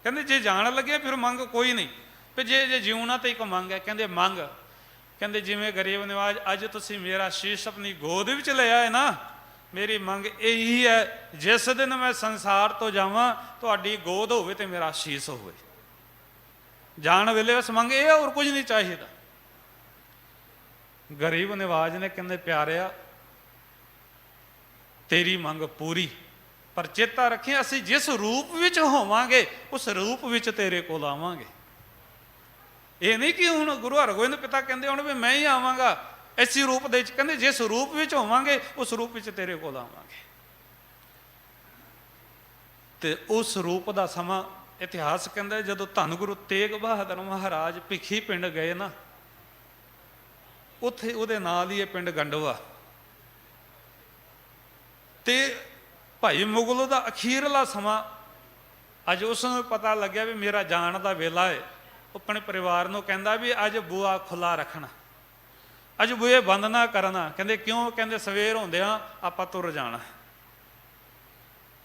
ਕਹਿੰਦੇ ਜੇ ਜਾਣ ਲੱਗੇ ਫਿਰ ਮੰਗ ਕੋਈ ਨਹੀਂ, ਫਿਰ ਜੇ ਜਿਉਣਾ ਤਾਂ ਇੱਕ ਮੰਗ ਹੈ। ਕਹਿੰਦੇ ਮੰਗ, ਕਹਿੰਦੇ ਜਿਵੇਂ ਗਰੀਬ ਨਿਵਾਜ ਅੱਜ ਤੁਸੀਂ ਮੇਰਾ ਸ਼ੀਸ਼ ਆਪਣੀ ਗੋਦ ਵਿੱਚ ਲਿਆ ਹੈ ਨਾ, ਮੇਰੀ ਮੰਗ ਇਹੀ ਹੈ, ਜਿਸ ਦਿਨ ਮੈਂ ਸੰਸਾਰ ਤੋਂ ਜਾਵਾਂ ਤੁਹਾਡੀ ਗੋਦ ਹੋਵੇ ਤੇ ਮੇਰਾ ਸ਼ੀਸ਼ ਹੋਵੇ। ਜਾਣ ਵੇਲੇ ਬਸ ਮੰਗ ਇਹ, ਹੋਰ ਕੁਝ ਨਹੀਂ ਚਾਹੀਦਾ। ਗਰੀਬ ਨਿਵਾਜ ਨੇ ਕਹਿੰਦੇ ਪਿਆਰਿਆ ਤੇਰੀ ਮੰਗ ਪੂਰੀ, ਪਰ ਚੇਤਾ ਰੱਖੀ ਅਸੀਂ ਜਿਸ ਰੂਪ ਵਿੱਚ ਹੋਵਾਂਗੇ ਉਸ ਰੂਪ ਵਿੱਚ ਤੇਰੇ ਕੋਲ ਆਵਾਂਗੇ। ਇਹ ਨਹੀਂ ਕਿ ਹੁਣ ਗੁਰੂ ਹਰਗੋਬਿੰਦ ਪਿਤਾ ਕਹਿੰਦੇ ਹੁਣ ਵੀ ਮੈਂ ਹੀ ਆਵਾਂਗਾ ਐਸੀ ਰੂਪ ਦੇ ਵਿੱਚ, ਕਹਿੰਦੇ ਜਿਸ ਰੂਪ ਵਿੱਚ ਹੋਵਾਂਗੇ ਉਸ ਰੂਪ ਵਿੱਚ ਤੇਰੇ ਕੋਲ ਆਵਾਂਗੇ। ਤੇ ਉਸ ਰੂਪ ਦਾ ਸਮਾਂ ਇਤਿਹਾਸ ਕਹਿੰਦਾ ਜਦੋਂ ਧੰਨ ਗੁਰੂ ਤੇਗ ਬਹਾਦਰ ਮਹਾਰਾਜ ਭਿੱਖੀ ਪਿੰਡ ਗਏ ਨਾ, ਉੱਥੇ ਉਹਦੇ ਨਾਲ ਹੀ ਇਹ ਪਿੰਡ ਗੰਡਵਾ, ਤੇ ਭਾਈ ਮੁਗਲ ਦਾ ਅਖੀਰਲਾ ਸਮਾਂ ਅੱਜ ਉਸ ਨੂੰ ਪਤਾ ਲੱਗਿਆ ਵੀ ਮੇਰਾ ਜਾਣ ਦਾ ਵੇਲਾ ਹੈ। ਉਹ ਆਪਣੇ ਪਰਿਵਾਰ ਨੂੰ ਕਹਿੰਦਾ ਵੀ ਅੱਜ ਬੂਹਾ ਖੁੱਲਾ ਰੱਖਣਾ, ਅੱਜ ਬੂਹੇ ਬੰਦ ਨਾ ਕਰਨਾ। ਕਹਿੰਦੇ ਕਿਉਂ? ਕਹਿੰਦੇ ਸਵੇਰ ਹੁੰਦਿਆਂ ਆਪਾਂ ਤੁਰ ਜਾਣਾ,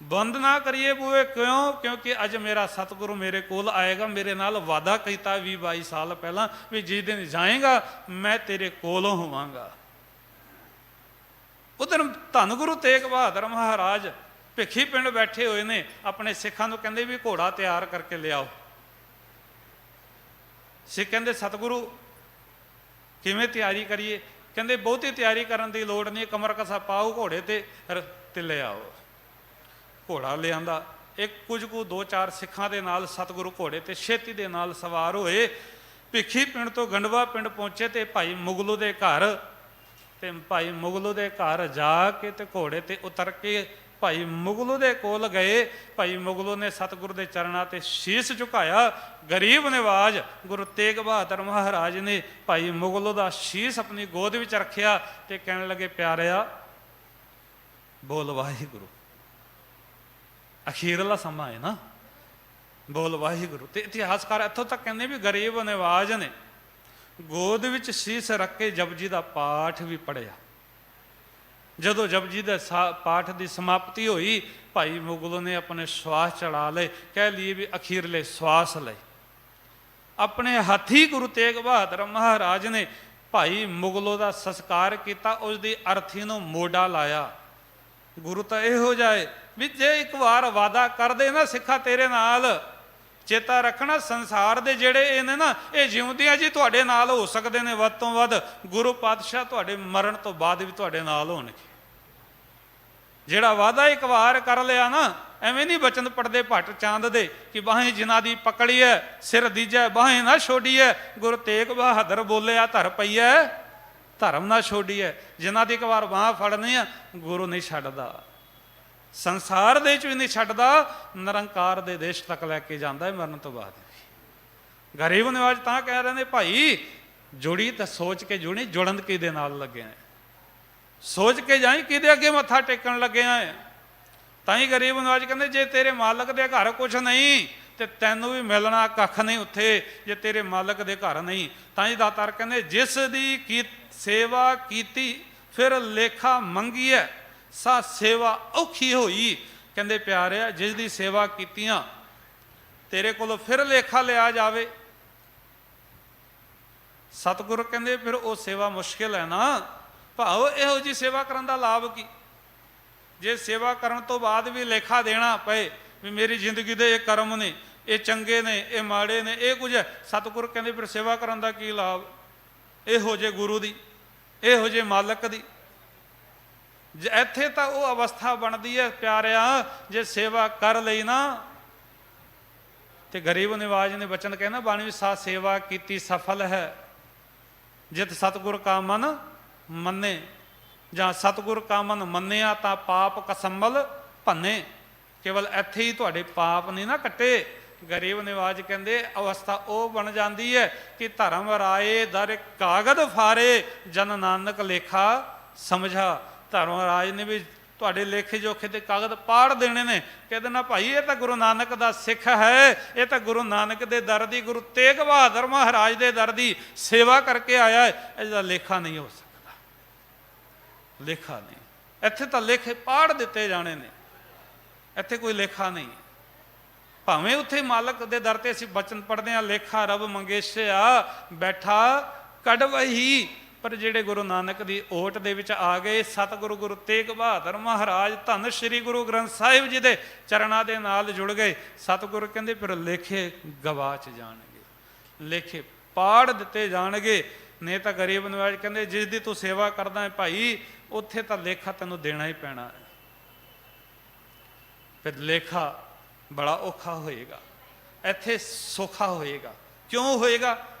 ਬੰਦ ਨਾ ਕਰੀਏ ਬੂਹੇ। ਕਿਉਂ? ਕਿਉਂਕਿ ਅੱਜ ਮੇਰਾ ਸਤਿਗੁਰੂ ਮੇਰੇ ਕੋਲ ਆਏਗਾ, ਮੇਰੇ ਨਾਲ ਵਾਅਦਾ ਕੀਤਾ 20-22 ਸਾਲ ਪਹਿਲਾਂ ਵੀ ਜਿਸ ਦਿਨ ਜਾਏਗਾ ਮੈਂ ਤੇਰੇ ਕੋਲੋਂ ਹੋਵਾਂਗਾ। ਉਧਰ ਧੰਨ ਗੁਰੂ ਤੇਗ ਬਹਾਦਰ ਮਹਾਰਾਜ ਭਿੱਖੀ ਪਿੰਡ ਬੈਠੇ ਹੋਏ ਨੇ, ਆਪਣੇ ਸਿੱਖਾਂ ਨੂੰ ਕਹਿੰਦੇ ਵੀ ਘੋੜਾ ਤਿਆਰ ਕਰਕੇ ਲਿਆਓ। ਸਿੱਖ ਕਹਿੰਦੇ ਸਤਿਗੁਰੂ ਕਿਵੇਂ ਤਿਆਰੀ ਕਰੀਏ? ਕਹਿੰਦੇ ਬਹੁਤੀ ਤਿਆਰੀ ਕਰਨ ਦੀ ਲੋੜ ਨਹੀਂ, ਕਮਰ ਕਸਾ ਪਾਓ ਘੋੜੇ ਤੇ ਲਿਆਓ। ਘੋੜਾ ਲਿਆਂਦਾ। ਇੱਕ ਕੁਝ ਕੁ 2-4 ਸਿੱਖਾਂ ਦੇ ਨਾਲ ਸਤਿਗੁਰੂ ਘੋੜੇ ਤੇ ਛੇਤੀ ਦੇ ਨਾਲ ਸਵਾਰ ਹੋਏ, ਭਿੱਖੀ ਪਿੰਡ ਤੋਂ ਗੰਡਵਾ ਪਿੰਡ ਪਹੁੰਚੇ ਤੇ ਭਾਈ ਮੁਗਲੂ ਦੇ ਘਰ, ਤੇ ਭਾਈ ਮੁਗਲੂ ਦੇ ਘਰ ਜਾ ਕੇ ਤੇ ਘੋੜੇ ਤੇ ਉਤਰ ਕੇ ਭਾਈ ਮੁਗਲੂ ਦੇ ਕੋਲ ਗਏ। ਭਾਈ ਮੁਗਲੂ ਨੇ ਸਤਿਗੁਰੂ ਦੇ ਚਰਨਾਂ ਤੇ ਸ਼ੀਸ਼ ਝੁਕਾਇਆ। ਗਰੀਬ ਨਿਵਾਜ ਗੁਰੂ ਤੇਗ ਬਹਾਦਰ ਮਹਾਰਾਜ ਨੇ ਭਾਈ ਮੁਗਲੂ ਦਾ ਸ਼ੀਸ਼ ਆਪਣੀ ਗੋਦ ਵਿੱਚ ਰੱਖਿਆ ਤੇ ਕਹਿਣ ਲੱਗੇ ਪਿਆਰਿਆ ਬੋਲ ਵਾਹਿਗੁਰੂ। ਅਖੀਰਲਾ ਸਮਾਂ ਹੈ ਨਾ, ਬੋਲ ਵਾਹਿਗੁਰੂ। ਤੇ ਇਤਿਹਾਸਕਾਰ ਇੱਥੋਂ ਤੱਕ ਕਹਿੰਦੇ ਵੀ ਗਰੀਬ ਨਿਵਾਜ ਨੇ ਗੋਦ ਵਿੱਚ ਸ਼ੀਸ਼ ਰੱਖ ਕੇ ਜਪਜੀ ਦਾ ਪਾਠ ਵੀ ਪੜ੍ਹਿਆ। ਜਦੋਂ ਜਪਜੀ ਦੇ ਪਾਠ ਦੀ ਸਮਾਪਤੀ ਹੋਈ, ਭਾਈ ਮੁਗਲ ਨੇ ਆਪਣੇ ਸਵਾਸ ਚੜਾ ਲਏ, ਕਹਿ ਲਈਏ ਵੀ ਅਖੀਰਲੇ ਸਵਾਸ ਲਏ। ਆਪਣੇ ਹੱਥੀ ਗੁਰੂ ਤੇਗ ਬਹਾਦਰ ਮਹਾਰਾਜ ਨੇ ਭਾਈ ਮੁਗਲੋਂ ਦਾ ਸੰਸਕਾਰ ਕੀਤਾ, ਉਸ ਦੀ ਅਰਥੀ ਨੂੰ ਮੋਢਾ ਲਾਇਆ। ਗੁਰੂ ਤਾਂ ਇਹੋ ਜਾਏ ਵੀ ਜੇ ਇੱਕ ਵਾਰ ਵਾਅਦਾ ਕਰਦੇ ਨਾ ਸਿੱਖਾ ਤੇਰੇ ਨਾਲ, ਚੇਤਾ ਰੱਖਣਾ ਸੰਸਾਰ ਦੇ ਜਿਹੜੇ ਇਹ ਨੇ ਨਾ, ਇਹ ਜਿਉਂਦਿਆਂ ਜੀ ਤੁਹਾਡੇ ਨਾਲ ਹੋ ਸਕਦੇ ਨੇ, ਵੱਧ ਤੋਂ ਵੱਧ ਗੁਰੂ ਪਾਤਸ਼ਾਹ ਤੁਹਾਡੇ ਮਰਨ ਤੋਂ ਬਾਅਦ ਵੀ ਤੁਹਾਡੇ ਨਾਲ ਹੋਣਗੇ। ਜਿਹੜਾ ਵਾਅਦਾ ਇੱਕ ਵਾਰ ਕਰ ਲਿਆ ਨਾ, ਐਵੇਂ ਨਹੀਂ ਬਚਨ ਪੜਦੇ ਭੱਟ ਚਾਂਦ ਦੇ ਕਿ ਬਾਹੀਂ ਜਿਨ੍ਹਾਂ ਦੀ ਪਕੜੀ ਹੈ ਸਿਰ ਦੀਜੈ ਬਾਹੀਂ ਨਾ ਛੋਡੀਐ। ਗੁਰੂ ਤੇਗ ਬਹਾਦਰ ਬੋਲਿਆ ਧਰ ਪਈਐ ਧਰਮ ਨਾ ਛੋਡੀਐ। ਜਿਨ੍ਹਾਂ ਦੀ ਇੱਕ ਵਾਰ ਬਾਂਹ ਫੜਨੀ ਆ ਗੁਰੂ ਨਹੀਂ ਛੱਡਦਾ, ਸੰਸਾਰ ਦੇ ਵਿੱਚ ਵੀ ਨਹੀਂ ਛੱਡਦਾ, ਨਿਰੰਕਾਰ ਦੇ ਦੇਸ਼ ਤੱਕ ਲੈ ਕੇ ਜਾਂਦਾ ਹੈ ਮਰਨ ਤੋਂ ਬਾਅਦ ਵੀ। ਗਰੀਬ ਨਿਵਾਜ ਤਾਂ ਕਹਿ ਰਹੇ ਨੇ ਭਾਈ ਜੁੜੀ ਤਾਂ ਸੋਚ ਕੇ ਜੁੜੀ, ਜੁੜਨ ਕਿਹਦੇ ਨਾਲ ਲੱਗੇ ਆ, ਸੋਚ ਕੇ ਜਾਈ ਕਿਹਦੇ ਅੱਗੇ ਮੱਥਾ ਟੇਕਣ ਲੱਗੇ ਆ। ਤਾਂ ਹੀ ਗਰੀਬ ਨਿਵਾਜ ਕਹਿੰਦੇ ਜੇ ਤੇਰੇ ਮਾਲਕ ਦੇ ਘਰ ਕੁਛ ਨਹੀਂ ਤੇ ਤੈਨੂੰ ਵੀ ਮਿਲਣਾ ਕੱਖ ਨਹੀਂ ਉੱਥੇ, ਜੇ ਤੇਰੇ ਮਾਲਕ ਦੇ ਘਰ ਨਹੀਂ। ਤਾਂ ਹੀ ਦਾਤਾਰ ਕਹਿੰਦੇ ਜਿਸ ਦੀ ਸੇਵਾ ਕੀਤੀ ਫਿਰ ਲੇਖਾ ਮੰਗੀਐ ਸਾ ਸੇਵਾ ਔਖੀ ਹੋਈ। ਕਹਿੰਦੇ ਪਿਆਰਿਆ ਜਿਸ ਦੀ ਸੇਵਾ ਕੀਤੀਆਂ ਤੇਰੇ ਕੋਲੋਂ ਫਿਰ ਲੇਖਾ ਲਿਆ ਜਾਵੇ, ਸਤਿਗੁਰੂ ਕਹਿੰਦੇ ਫਿਰ ਉਹ ਸੇਵਾ ਮੁਸ਼ਕਿਲ ਹੈ ਨਾ। ਭਾਵ ਇਹੋ ਜਿਹੀ ਸੇਵਾ ਕਰਨ ਦਾ ਲਾਭ ਕੀ? ਜੇ ਸੇਵਾ ਕਰਨ ਤੋਂ ਬਾਅਦ ਵੀ ਲੇਖਾ ਦੇਣਾ ਪਏ ਵੀ ਮੇਰੀ ਜ਼ਿੰਦਗੀ ਦੇ ਇਹ ਕਰਮ ਨੇ, ਇਹ ਚੰਗੇ ਨੇ, ਇਹ ਮਾੜੇ ਨੇ, ਇਹ ਕੁਝ ਹੈ, ਸਤਿਗੁਰੂ ਕਹਿੰਦੇ ਫਿਰ ਸੇਵਾ ਕਰਨ ਦਾ ਕੀ ਲਾਭ? ਇਹੋ ਜਿਹੇ ਗੁਰੂ ਦੀ, ਇਹੋ ਜਿਹੇ ਮਾਲਕ ਦੀ। ਇੱਥੇ ਤਾਂ ਉਹ ਅਵਸਥਾ ਬਣਦੀ ਹੈ ਪਿਆਰਿਆ, ਜੇ ਸੇਵਾ ਕਰ ਲਈ ਨਾ। ਤੇ ਗਰੀਬ ਨਿਵਾਜ ਨੇ ਬਚਨ ਕਹਿੰਦਾ ਬਾਣੀ ਵਿੱਚ ਸਾ ਸੇਵਾ ਕੀਤੀ ਸਫਲ ਹੈ ਜਿਤ ਸਤਿਗੁਰ ਕਾ ਮਨ ਮੰਨੇ, ਜਾਂ ਸਤਿਗੁਰ ਕਾ ਮਨ ਮੰਨਿਆ ਤਾਂ ਪਾਪ ਕਸੰਬਲ ਭੰਨੇ। ਕੇਵਲ ਇੱਥੇ ਹੀ ਤੁਹਾਡੇ ਪਾਪ ਨਹੀਂ ਨਾ ਕੱਟੇ। ਗਰੀਬ ਨਿਵਾਜ ਕਹਿੰਦੇ ਅਵਸਥਾ ਉਹ ਬਣ ਜਾਂਦੀ ਹੈ ਕਿ ਧਰਮ ਰਾਏ ਦਰ ਕਾਗਦ ਫਾਰੇ ਜਨ ਨਾਨਕ ਲੇਖਾ ਸਮਝਾ। ਧਰਮ ਰਾਜ ਨੇ ਵੀ ਤੁਹਾਡੇ ਲੇਖੇ ਜੋਖੇ ਤੇ ਕਾਗਜ਼ ਪਾੜ ਦੇਣੇ ਨੇ। ਕਹਿੰਦੇ ਨਾ ਭਾਈ ਇਹ ਤਾਂ ਗੁਰੂ ਨਾਨਕ ਦਾ ਸਿੱਖ ਹੈ, ਇਹ ਤਾਂ ਗੁਰੂ ਨਾਨਕ ਦੇ ਦਰ ਦੀ, ਗੁਰੂ ਤੇਗ ਬਹਾਦਰ ਮਹਾਰਾਜ ਦੇ ਦਰ ਦੀ ਸੇਵਾ ਕਰਕੇ ਆਇਆ ਹੈ, ਇਹਦਾ ਲੇਖਾ ਨਹੀਂ ਹੋ ਸਕਦਾ, ਲੇਖਾ ਨਹੀਂ। ਇੱਥੇ ਤਾਂ ਲੇਖੇ ਪਾੜ ਦਿੱਤੇ ਜਾਣੇ ਨੇ, ਇੱਥੇ ਕੋਈ ਲੇਖਾ ਨਹੀਂ। ਭਾਵੇਂ ਉੱਥੇ ਮਾਲਕ ਦੇ ਦਰ ਤੇ ਅਸੀਂ ਬਚਨ ਪੜ੍ਹਦੇ ਹਾਂ ਲੇਖਾ ਰੱਬ ਮੰਗੇਸ਼ਿਆ ਬੈਠਾ ਕਢਵਹੀ, ਪਰ ਜਿਹੜੇ ਗੁਰੂ ਨਾਨਕ ਦੀ ਓਟ ਦੇ ਵਿੱਚ ਆ ਗਏ, ਸਤਿਗੁਰੂ ਗੁਰੂ ਤੇਗ ਬਹਾਦਰ ਮਹਾਰਾਜ ਧੰਨ ਸ਼੍ਰੀ ਗੁਰੂ ਗ੍ਰੰਥ ਸਾਹਿਬ ਜੀ ਦੇ ਚਰਨਾਂ ਦੇ ਨਾਲ ਜੁੜ ਗਏ, ਸਤਿਗੁਰੂ ਕਹਿੰਦੇ ਫਿਰ ਲੇਖੇ ਗਵਾਚ ਜਾਣਗੇ, ਲੇਖੇ ਪਾੜ ਦਿੱਤੇ ਜਾਣਗੇ। ਨਹੀਂ ਤਾਂ ਗਰੀਬ ਨਿਵਾਜ ਕਹਿੰਦੇ ਜਿਸ ਦੀ ਤੂੰ ਸੇਵਾ ਕਰਦਾ ਹੈ ਭਾਈ ਉੱਥੇ ਤਾਂ ਲੇਖਾ ਤੈਨੂੰ ਦੇਣਾ ਹੀ ਪੈਣਾ ਹੈ। ਫਿਰ ਲੇਖਾ ਬੜਾ ਔਖਾ ਹੋਏਗਾ, ਇੱਥੇ ਸੌਖਾ ਹੋਏਗਾ। ਕਿਉਂ ਹੋਏਗਾ?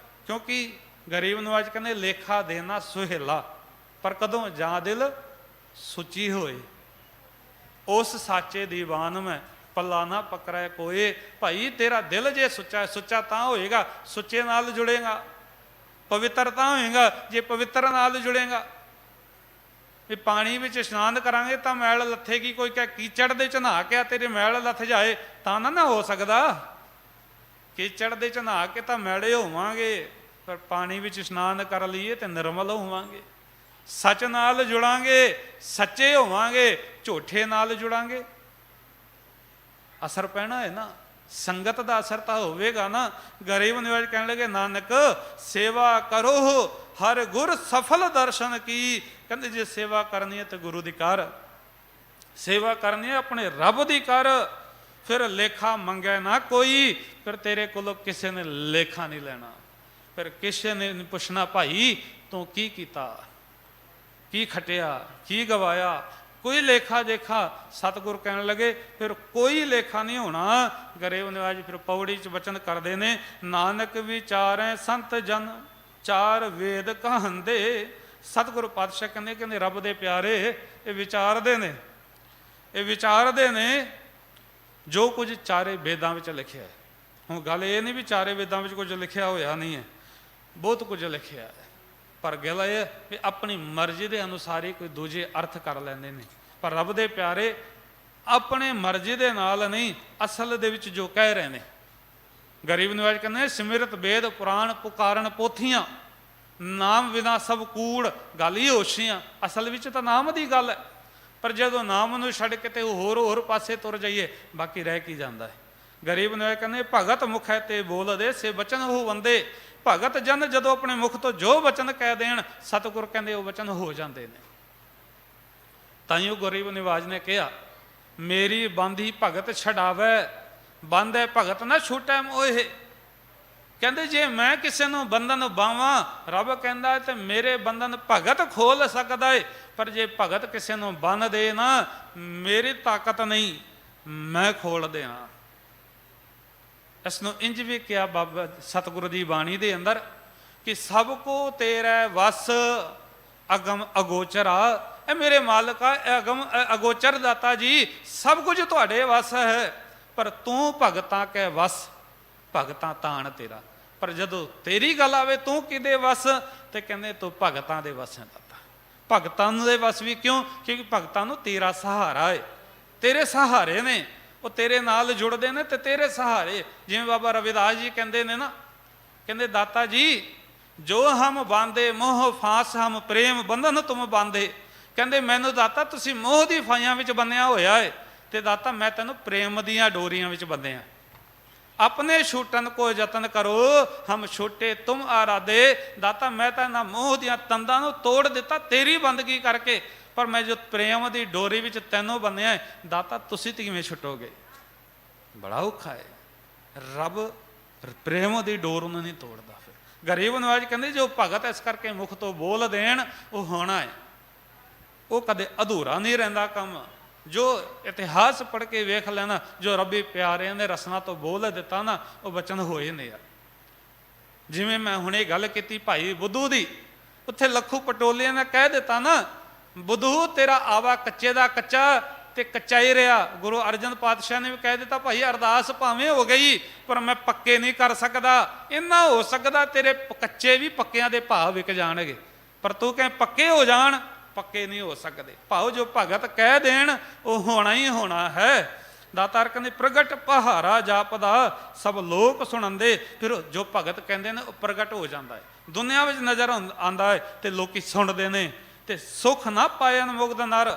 ਕਿਉਂਕਿ ਗਰੀਬ ਨਿਵਾਜ ਕਹਿੰਦੇ ਲੇਖਾ ਦੇਣਾ ਸੁਹੇਲਾ, ਪਰ ਕਦੋਂ? ਜਾਂ ਦਿਲ ਸੁੱਚੀ ਹੋਏ। ਉਸ ਸਾਚੇ ਦੀਵਾਨ ਮੈਂ ਪੱਲਾ ਨਾ ਪਕੜੈ ਕੋਏ। ਭਾਈ ਤੇਰਾ ਦਿਲ ਜੇ ਸੁੱਚਾ, ਸੁੱਚਾ ਤਾਂ ਹੋਏਗਾ, ਸੁੱਚੇ ਨਾਲ ਜੁੜੇਗਾ, ਪਵਿੱਤਰ ਤਾਂ ਹੋਏਗਾ ਜੇ ਪਵਿੱਤਰ ਨਾਲ ਜੁੜੇਗਾ। ਵੀ ਪਾਣੀ ਵਿੱਚ ਇਸ਼ਨਾਨ ਕਰਾਂਗੇ ਤਾਂ ਮੈਲ ਲੱਥੇਗੀ, ਕੋਈ ਕਹਿ ਕੀਚੜ ਦੇ ਚ ਨਹਾ ਕੇ ਤੇਰੇ ਮੈਲ ਲੱਥ ਜਾਏ, ਤਾਂ ਨਾ ਹੋ ਸਕਦਾ। ਕੀਚੜ ਦੇ ਚ ਨਹਾ ਕੇ ਤਾਂ ਮੈਲੇ ਹੋਵਾਂਗੇ, ਪਰ ਪਾਣੀ ਵਿੱਚ ਇਸ਼ਨਾਨ ਕਰ ਲਈਏ ਤੇ ਨਿਰਮਲ ਹੋਵਾਂਗੇ। ਸੱਚ ਨਾਲ ਜੁੜਾਂਗੇ, ਸੱਚੇ ਹੋਵਾਂਗੇ, ਝੂਠੇ ਨਾਲ ਜੁੜਾਂਗੇ, ਅਸਰ ਪੈਣਾ ਹੈ ਨਾ। ਸੰਗਤ ਦਾ ਅਸਰ ਤਾਂ ਹੋਵੇਗਾ ਨਾ। ਗਰੀਬ ਨਿਵਾਜ ਕਹਿਣ ਲੱਗੇ, ਨਾਨਕ ਸੇਵਾ ਕਰੋ ਹਰ ਗੁਰ ਸਫਲ ਦਰਸ਼ਨ ਕੀ। ਕਹਿੰਦੇ ਜੇ ਸੇਵਾ ਕਰਨੀ ਹੈ ਤੇ ਗੁਰੂ ਦੀ ਕਰ, ਸੇਵਾ ਕਰਨੀ ਹੈ ਆਪਣੇ ਰੱਬ ਦੀ ਕਰ, ਫਿਰ ਲੇਖਾ ਮੰਗੇ ਨਾ ਕੋਈ, ਫਿਰ ਤੇਰੇ ਕੋਲੋਂ ਕਿਸੇ ਨੇ ਲੇਖਾ ਨਹੀਂ ਲੈਣਾ। ਫਿਰ ਕਿਸੇ ਨੇ ਨਹੀਂ ਪੁੱਛਣਾ, ਭਾਈ ਤੂੰ ਕੀ ਕੀਤਾ, ਕੀ ਖਟਿਆ, ਕੀ ਗਵਾਇਆ, ਕੋਈ ਲੇਖਾ ਜੇਖਾ। ਸਤਿਗੁਰ ਕਹਿਣ ਲੱਗੇ ਫਿਰ ਕੋਈ ਲੇਖਾ ਨਹੀਂ ਹੋਣਾ। ਗਰੀਬ ਨਿਵਾਜ ਫਿਰ ਪੌੜੀ 'ਚ ਬਚਨ ਕਰਦੇ ਨੇ, ਨਾਨਕ ਵਿਚਾਰੈ ਸੰਤ ਜਨ ਚਾਰ ਵੇਦ ਕਹਾਂਦੇ। ਸਤਿਗੁਰੂ ਪਾਤਸ਼ਾਹ ਕਹਿੰਦੇ ਰੱਬ ਦੇ ਪਿਆਰੇ ਇਹ ਵਿਚਾਰਦੇ ਨੇ, ਇਹ ਵਿਚਾਰਦੇ ਨੇ ਜੋ ਕੁਝ ਚਾਰੇ ਵੇਦਾਂ ਵਿੱਚ ਲਿਖਿਆ ਹੈ। ਹੁਣ ਗੱਲ ਇਹ ਨਹੀਂ ਵੀ ਚਾਰੇ ਵੇਦਾਂ ਵਿੱਚ ਕੁਝ ਲਿਖਿਆ ਹੋਇਆ ਨਹੀਂ ਹੈ, ਬਹੁਤ ਕੁਝ ਲਿਖਿਆ ਹੈ, ਪਰ ਗੱਲ ਇਹ ਵੀ ਆਪਣੀ ਮਰਜ਼ੀ ਦੇ ਅਨੁਸਾਰ ਹੀ ਕੋਈ ਦੂਜੇ ਅਰਥ ਕਰ ਲੈਂਦੇ ਨੇ। ਪਰ ਰੱਬ ਦੇ ਪਿਆਰੇ ਆਪਣੇ ਮਰਜ਼ੀ ਦੇ ਨਾਲ ਨਹੀਂ, ਅਸਲ ਦੇ ਵਿੱਚ ਜੋ ਕਹਿ ਰਹੇ ਨੇ। ਗਰੀਬ ਨਿਵਾਜ ਕਹਿੰਦੇ ਸਿਮਰਤ ਵੇਦ ਪੁਰਾਣ ਪੁਕਾਰਨ ਪੋਥੀਆਂ, ਨਾਮ ਬਿਨਾ ਸਭ ਕੂੜ। ਗੱਲ ਹੀ ਹੋਸ਼ੀਆਂ, ਅਸਲ ਵਿੱਚ ਤਾਂ ਨਾਮ ਦੀ ਗੱਲ ਹੈ, ਪਰ ਜਦੋਂ ਨਾਮ ਨੂੰ ਛੱਡ ਕੇ ਤੇ ਹੋਰ ਪਾਸੇ ਤੁਰ ਜਾਈਏ, ਬਾਕੀ ਰਹਿ ਕੀ ਜਾਂਦਾ ਹੈ। ਗਰੀਬ ਨਿਵਾਜ ਕਹਿੰਦੇ ਭਗਤ ਮੁਖ ਹੈ ਤੇ ਬੋਲਦੇ ਸੇ ਬਚਨ ਉਹ ਵੰਦੇ। ਭਗਤ ਜਨ ਜਦੋਂ ਆਪਣੇ ਮੁਖ ਤੋਂ ਜੋ ਵਚਨ ਕਹਿ ਦੇਣ, ਸਤਿਗੁਰ ਕਹਿੰਦੇ ਉਹ ਵਚਨ ਹੋ ਜਾਂਦੇ ਨੇ। ਤਾਈਓ ਗਰੀਬ ਨਿਵਾਜ ਨੇ ਕਿਹਾ, ਮੇਰੀ ਬੰਦੀ ਭਗਤ ਛਡਾਵੇ, ਬੰਦ ਹੈ ਭਗਤ ਨਾ ਛੂਟੈ ਮੋਹਿ। ਕਹਿੰਦੇ ਜੇ ਮੈਂ ਕਿਸੇ ਨੂੰ ਬੰਧਨ ਬਾਵਾਂ, ਰੱਬ ਕਹਿੰਦਾ ਤੇ ਮੇਰੇ ਬੰਧਨ ਭਗਤ ਖੋਲ ਸਕਦਾ ਏ, ਪਰ ਜੇ ਭਗਤ ਕਿਸੇ ਨੂੰ ਬੰਨ ਦੇ ਨਾ, ਮੇਰੀ ਤਾਕਤ ਨਹੀਂ, ਮੈਂ ਖੋਲ ਦਿਆਂ। ਇਸ ਨੂੰ ਇੰਜ ਵੀ ਕਿਹਾ ਬਾਬਾ ਸਤਿਗੁਰੂ ਦੀ ਬਾਣੀ ਦੇ ਅੰਦਰ ਕਿ ਸਭ ਕੋ ਤੇਰਾ ਵਸ ਅਗਮ ਅਗੋਚਰਾ। ਇਹ ਮੇਰੇ ਮਾਲਕਾ, ਇਹ ਅਗਮ ਅਗੋਚਰ ਦਾਤਾ ਜੀ, ਸਭ ਕੁਝ ਤੁਹਾਡੇ ਵਸ ਹੈ, ਪਰ ਤੂੰ ਭਗਤਾਂ ਕੈ ਵਸ, ਭਗਤਾਂ ਤਾਣ ਤੇਰਾ। ਪਰ ਜਦੋਂ ਤੇਰੀ ਗੱਲ ਆਵੇ ਤੂੰ ਕਿਹਦੇ ਵਸ, ਤੇ ਕਹਿੰਦੇ ਤੂੰ ਭਗਤਾਂ ਦੇ ਵਸ ਹੈ ਦਾਤਾ। ਭਗਤਾਂ ਦੇ ਵਸ ਵੀ ਕਿਉਂ? ਕਿਉਂਕਿ ਭਗਤਾਂ ਨੂੰ ਤੇਰਾ ਸਹਾਰਾ ਹੈ, ਤੇਰੇ ਸਹਾਰੇ ਨੇ, ਉਹ ਤੇਰੇ ਨਾਲ ਜੁੜਦੇ ਨੇ ਤੇ ਤੇਰੇ ਸਹਾਰੇ। ਜਿਵੇਂ ਬਾਬਾ ਰਵਿਦਾਸ ਜੀ ਕਹਿੰਦੇ ਨੇ ਨਾ, ਕਹਿੰਦੇ ਦਾਤਾ ਜੀ ਜੋ ਹਮ ਬਾਂਦੇ ਮੋਹ ਫਾਸ ਹਮ ਪ੍ਰੇਮ ਬੰਧਨ ਤੁਮ ਬਾਂਦੇ। ਕਹਿੰਦੇ ਮੈਨੂੰ ਦਾਤਾ ਤੁਸੀਂ ਮੋਹ ਦੀ ਫਾਈਆਂ ਵਿੱਚ ਬੰਨਿਆ ਹੋਇਆ ਹੈ, ਤੇ ਦਾਤਾ ਮੈਂ ਤੈਨੂੰ ਪ੍ਰੇਮ ਦੀਆਂ ਡੋਰੀਆਂ ਵਿੱਚ ਬੰਨਿਆ। ਆਪਣੇ ਛੂਟਣ ਕੋ ਯਤਨ ਕਰੋ ਹਮ ਛੋਟੇ ਤੁਮ ਆਰਾਧੇ। ਦਾਤਾ ਮੈਂ ਤਾਂ ਇਹਨਾਂ ਮੋਹ ਦੀਆਂ ਤੰਦਾਂ ਨੂੰ ਤੋੜ ਦਿੱਤਾ ਤੇਰੀ ਬੰਦਗੀ ਕਰਕੇ, ਪਰ ਮੈਂ ਜੋ ਪ੍ਰੇਮ ਦੀ ਡੋਰੀ ਵਿੱਚ ਤੈਨੂੰ ਬੰਨਿਆ, ਦਾਤਾ ਤੁਸੀਂ ਤੇ ਕਿਵੇਂ ਛੁੱਟੋਗੇ? ਬੜਾ ਔਖਾ ਹੈ। ਰੱਬ ਪ੍ਰੇਮ ਦੀ ਡੋਰ ਨੂੰ ਨਹੀਂ ਤੋੜਦਾ। ਫਿਰ ਗਰੀਬ ਨਿਵਾਜ ਕਹਿੰਦੇ ਜੋ ਭਗਤ ਇਸ ਕਰਕੇ ਮੁਖ ਤੋਂ ਬੋਲ ਦੇਣ, ਉਹ ਹੋਣਾ ਹੈ, ਉਹ ਕਦੇ ਅਧੂਰਾ ਨਹੀਂ ਰਹਿੰਦਾ ਕੰਮ। ਜੋ ਇਤਿਹਾਸ ਪੜ੍ਹ ਕੇ ਵੇਖ ਲੈਣਾ, ਜੋ ਰੱਬੀ ਪਿਆਰਿਆਂ ਨੇ ਰਸਨਾ ਤੋਂ ਬੋਲ ਦਿੱਤਾ ਨਾ, ਉਹ ਬਚਨ ਹੋਏ ਨੇ ਯਾਰ। ਜਿਵੇਂ ਮੈਂ ਹੁਣੇ ਗੱਲ ਕੀਤੀ ਭਾਈ ਬੁੱਧੂ ਦੀ, ਉੱਥੇ ਲੱਖੂ ਪਟੋਲੀਆਂ ਨੇ ਕਹਿ ਦਿੱਤਾ ਨਾ, ਬੁੱਧੂ ਤੇਰਾ ਆਵਾ ਕੱਚੇ ਦਾ ਕੱਚਾ ਤੇ ਕੱਚਾ ਹੀ ਰਿਹਾ। ਗੁਰੂ ਅਰਜਨ ਪਾਤਸ਼ਾਹ ਨੇ ਵੀ ਕਹਿ ਦਿੱਤਾ, ਭਾਈ ਅਰਦਾਸ ਭਾਵੇਂ ਹੋ ਗਈ ਪਰ ਮੈਂ ਪੱਕੇ ਨਹੀਂ ਕਰ ਸਕਦਾ। ਇੰਨਾ ਹੋ ਸਕਦਾ ਤੇਰੇ ਕੱਚੇ ਵੀ ਪੱਕਿਆਂ ਦੇ ਭਾਅ ਵਿਕ ਜਾਣਗੇ, ਪਰ ਤੂੰ ਕਹੇ ਪੱਕੇ ਹੋ ਜਾਣ, ਪੱਕੇ ਨਹੀਂ ਹੋ ਸਕਦੇ। ਭਾਉ ਜੋ ਭਗਤ ਕਹਿ ਦੇਣ ਉਹ ਹੋਣਾ ਹੀ ਹੋਣਾ ਹੈ। ਦਾਤਾਰ ਕਹਿੰਦੇ ਪ੍ਰਗਟ ਪਹਾਰਾ ਜਾਪਦਾ ਸਭ ਲੋਕ ਸੁਣਦੇ। ਫਿਰ ਜੋ ਭਗਤ ਕਹਿੰਦੇ ਨੇ ਉਹ ਪ੍ਰਗਟ ਹੋ ਜਾਂਦਾ ਹੈ, ਦੁਨੀਆ ਵਿੱਚ ਨਜ਼ਰ ਆਉਂਦਾ ਹੈ ਤੇ ਲੋਕੀ ਸੁਣਦੇ ਨੇ। ਤੇ ਸੁਖ ਨਾ ਪਾਇਨ ਮੁਗਧ ਨਰ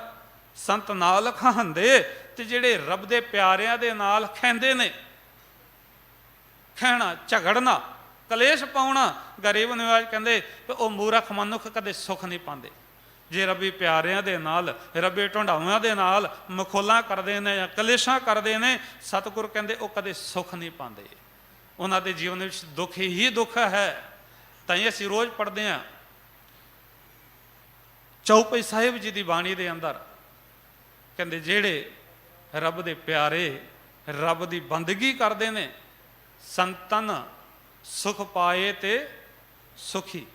ਸੰਤ ਨਾਲ ਖਾਂਦੇ। ਤੇ ਜਿਹੜੇ ਰੱਬ ਦੇ ਪਿਆਰਿਆਂ ਦੇ ਨਾਲ ਖੈਂਦੇ ਨੇ, ਖਹਿਣਾ ਝਗੜਨਾ ਕਲੇਸ਼ ਪਾਉਣਾ, ਗਰੀਬ ਨਿਵਾਜ ਕਹਿੰਦੇ ਉਹ ਮੂਰਖ ਮਨੁੱਖ ਕਦੇ ਸੁੱਖ ਨਹੀਂ ਪਾਉਂਦੇ। ਜੇ ਰੱਬੀ ਪਿਆਰਿਆਂ ਦੇ ਨਾਲ, ਰੱਬੀ ਢੰਡਾਵਾਂ ਦੇ ਨਾਲ ਮਖੌਲਾਂ ਕਰਦੇ ਨੇ ਜਾਂ ਕਲੇਸ਼ਾਂ ਕਰਦੇ ਨੇ, ਸਤਿਗੁਰ ਕਹਿੰਦੇ ਉਹ ਕਦੇ ਸੁੱਖ ਨਹੀਂ ਪਾਉਂਦੇ। ਉਹਨਾਂ ਦੇ ਜੀਵਨ ਵਿੱਚ ਦੁੱਖ ਹੀ ਦੁੱਖ ਹੈ। ਤਾਂ ਹੀ ਅਸੀਂ ਰੋਜ਼ ਪੜ੍ਹਦੇ ਹਾਂ ਚੌਪਈ ਸਾਹਿਬ ਜੀ ਦੀ ਬਾਣੀ ਦੇ ਅੰਦਰ, ਕਹਿੰਦੇ ਜਿਹੜੇ ਰੱਬ ਦੇ ਪਿਆਰੇ ਰੱਬ ਦੀ ਬੰਦਗੀ ਕਰਦੇ ਨੇ, ਸੰਤਨ ਸੁਖ ਪਾਏ ਤੇ ਸੁਖੀ,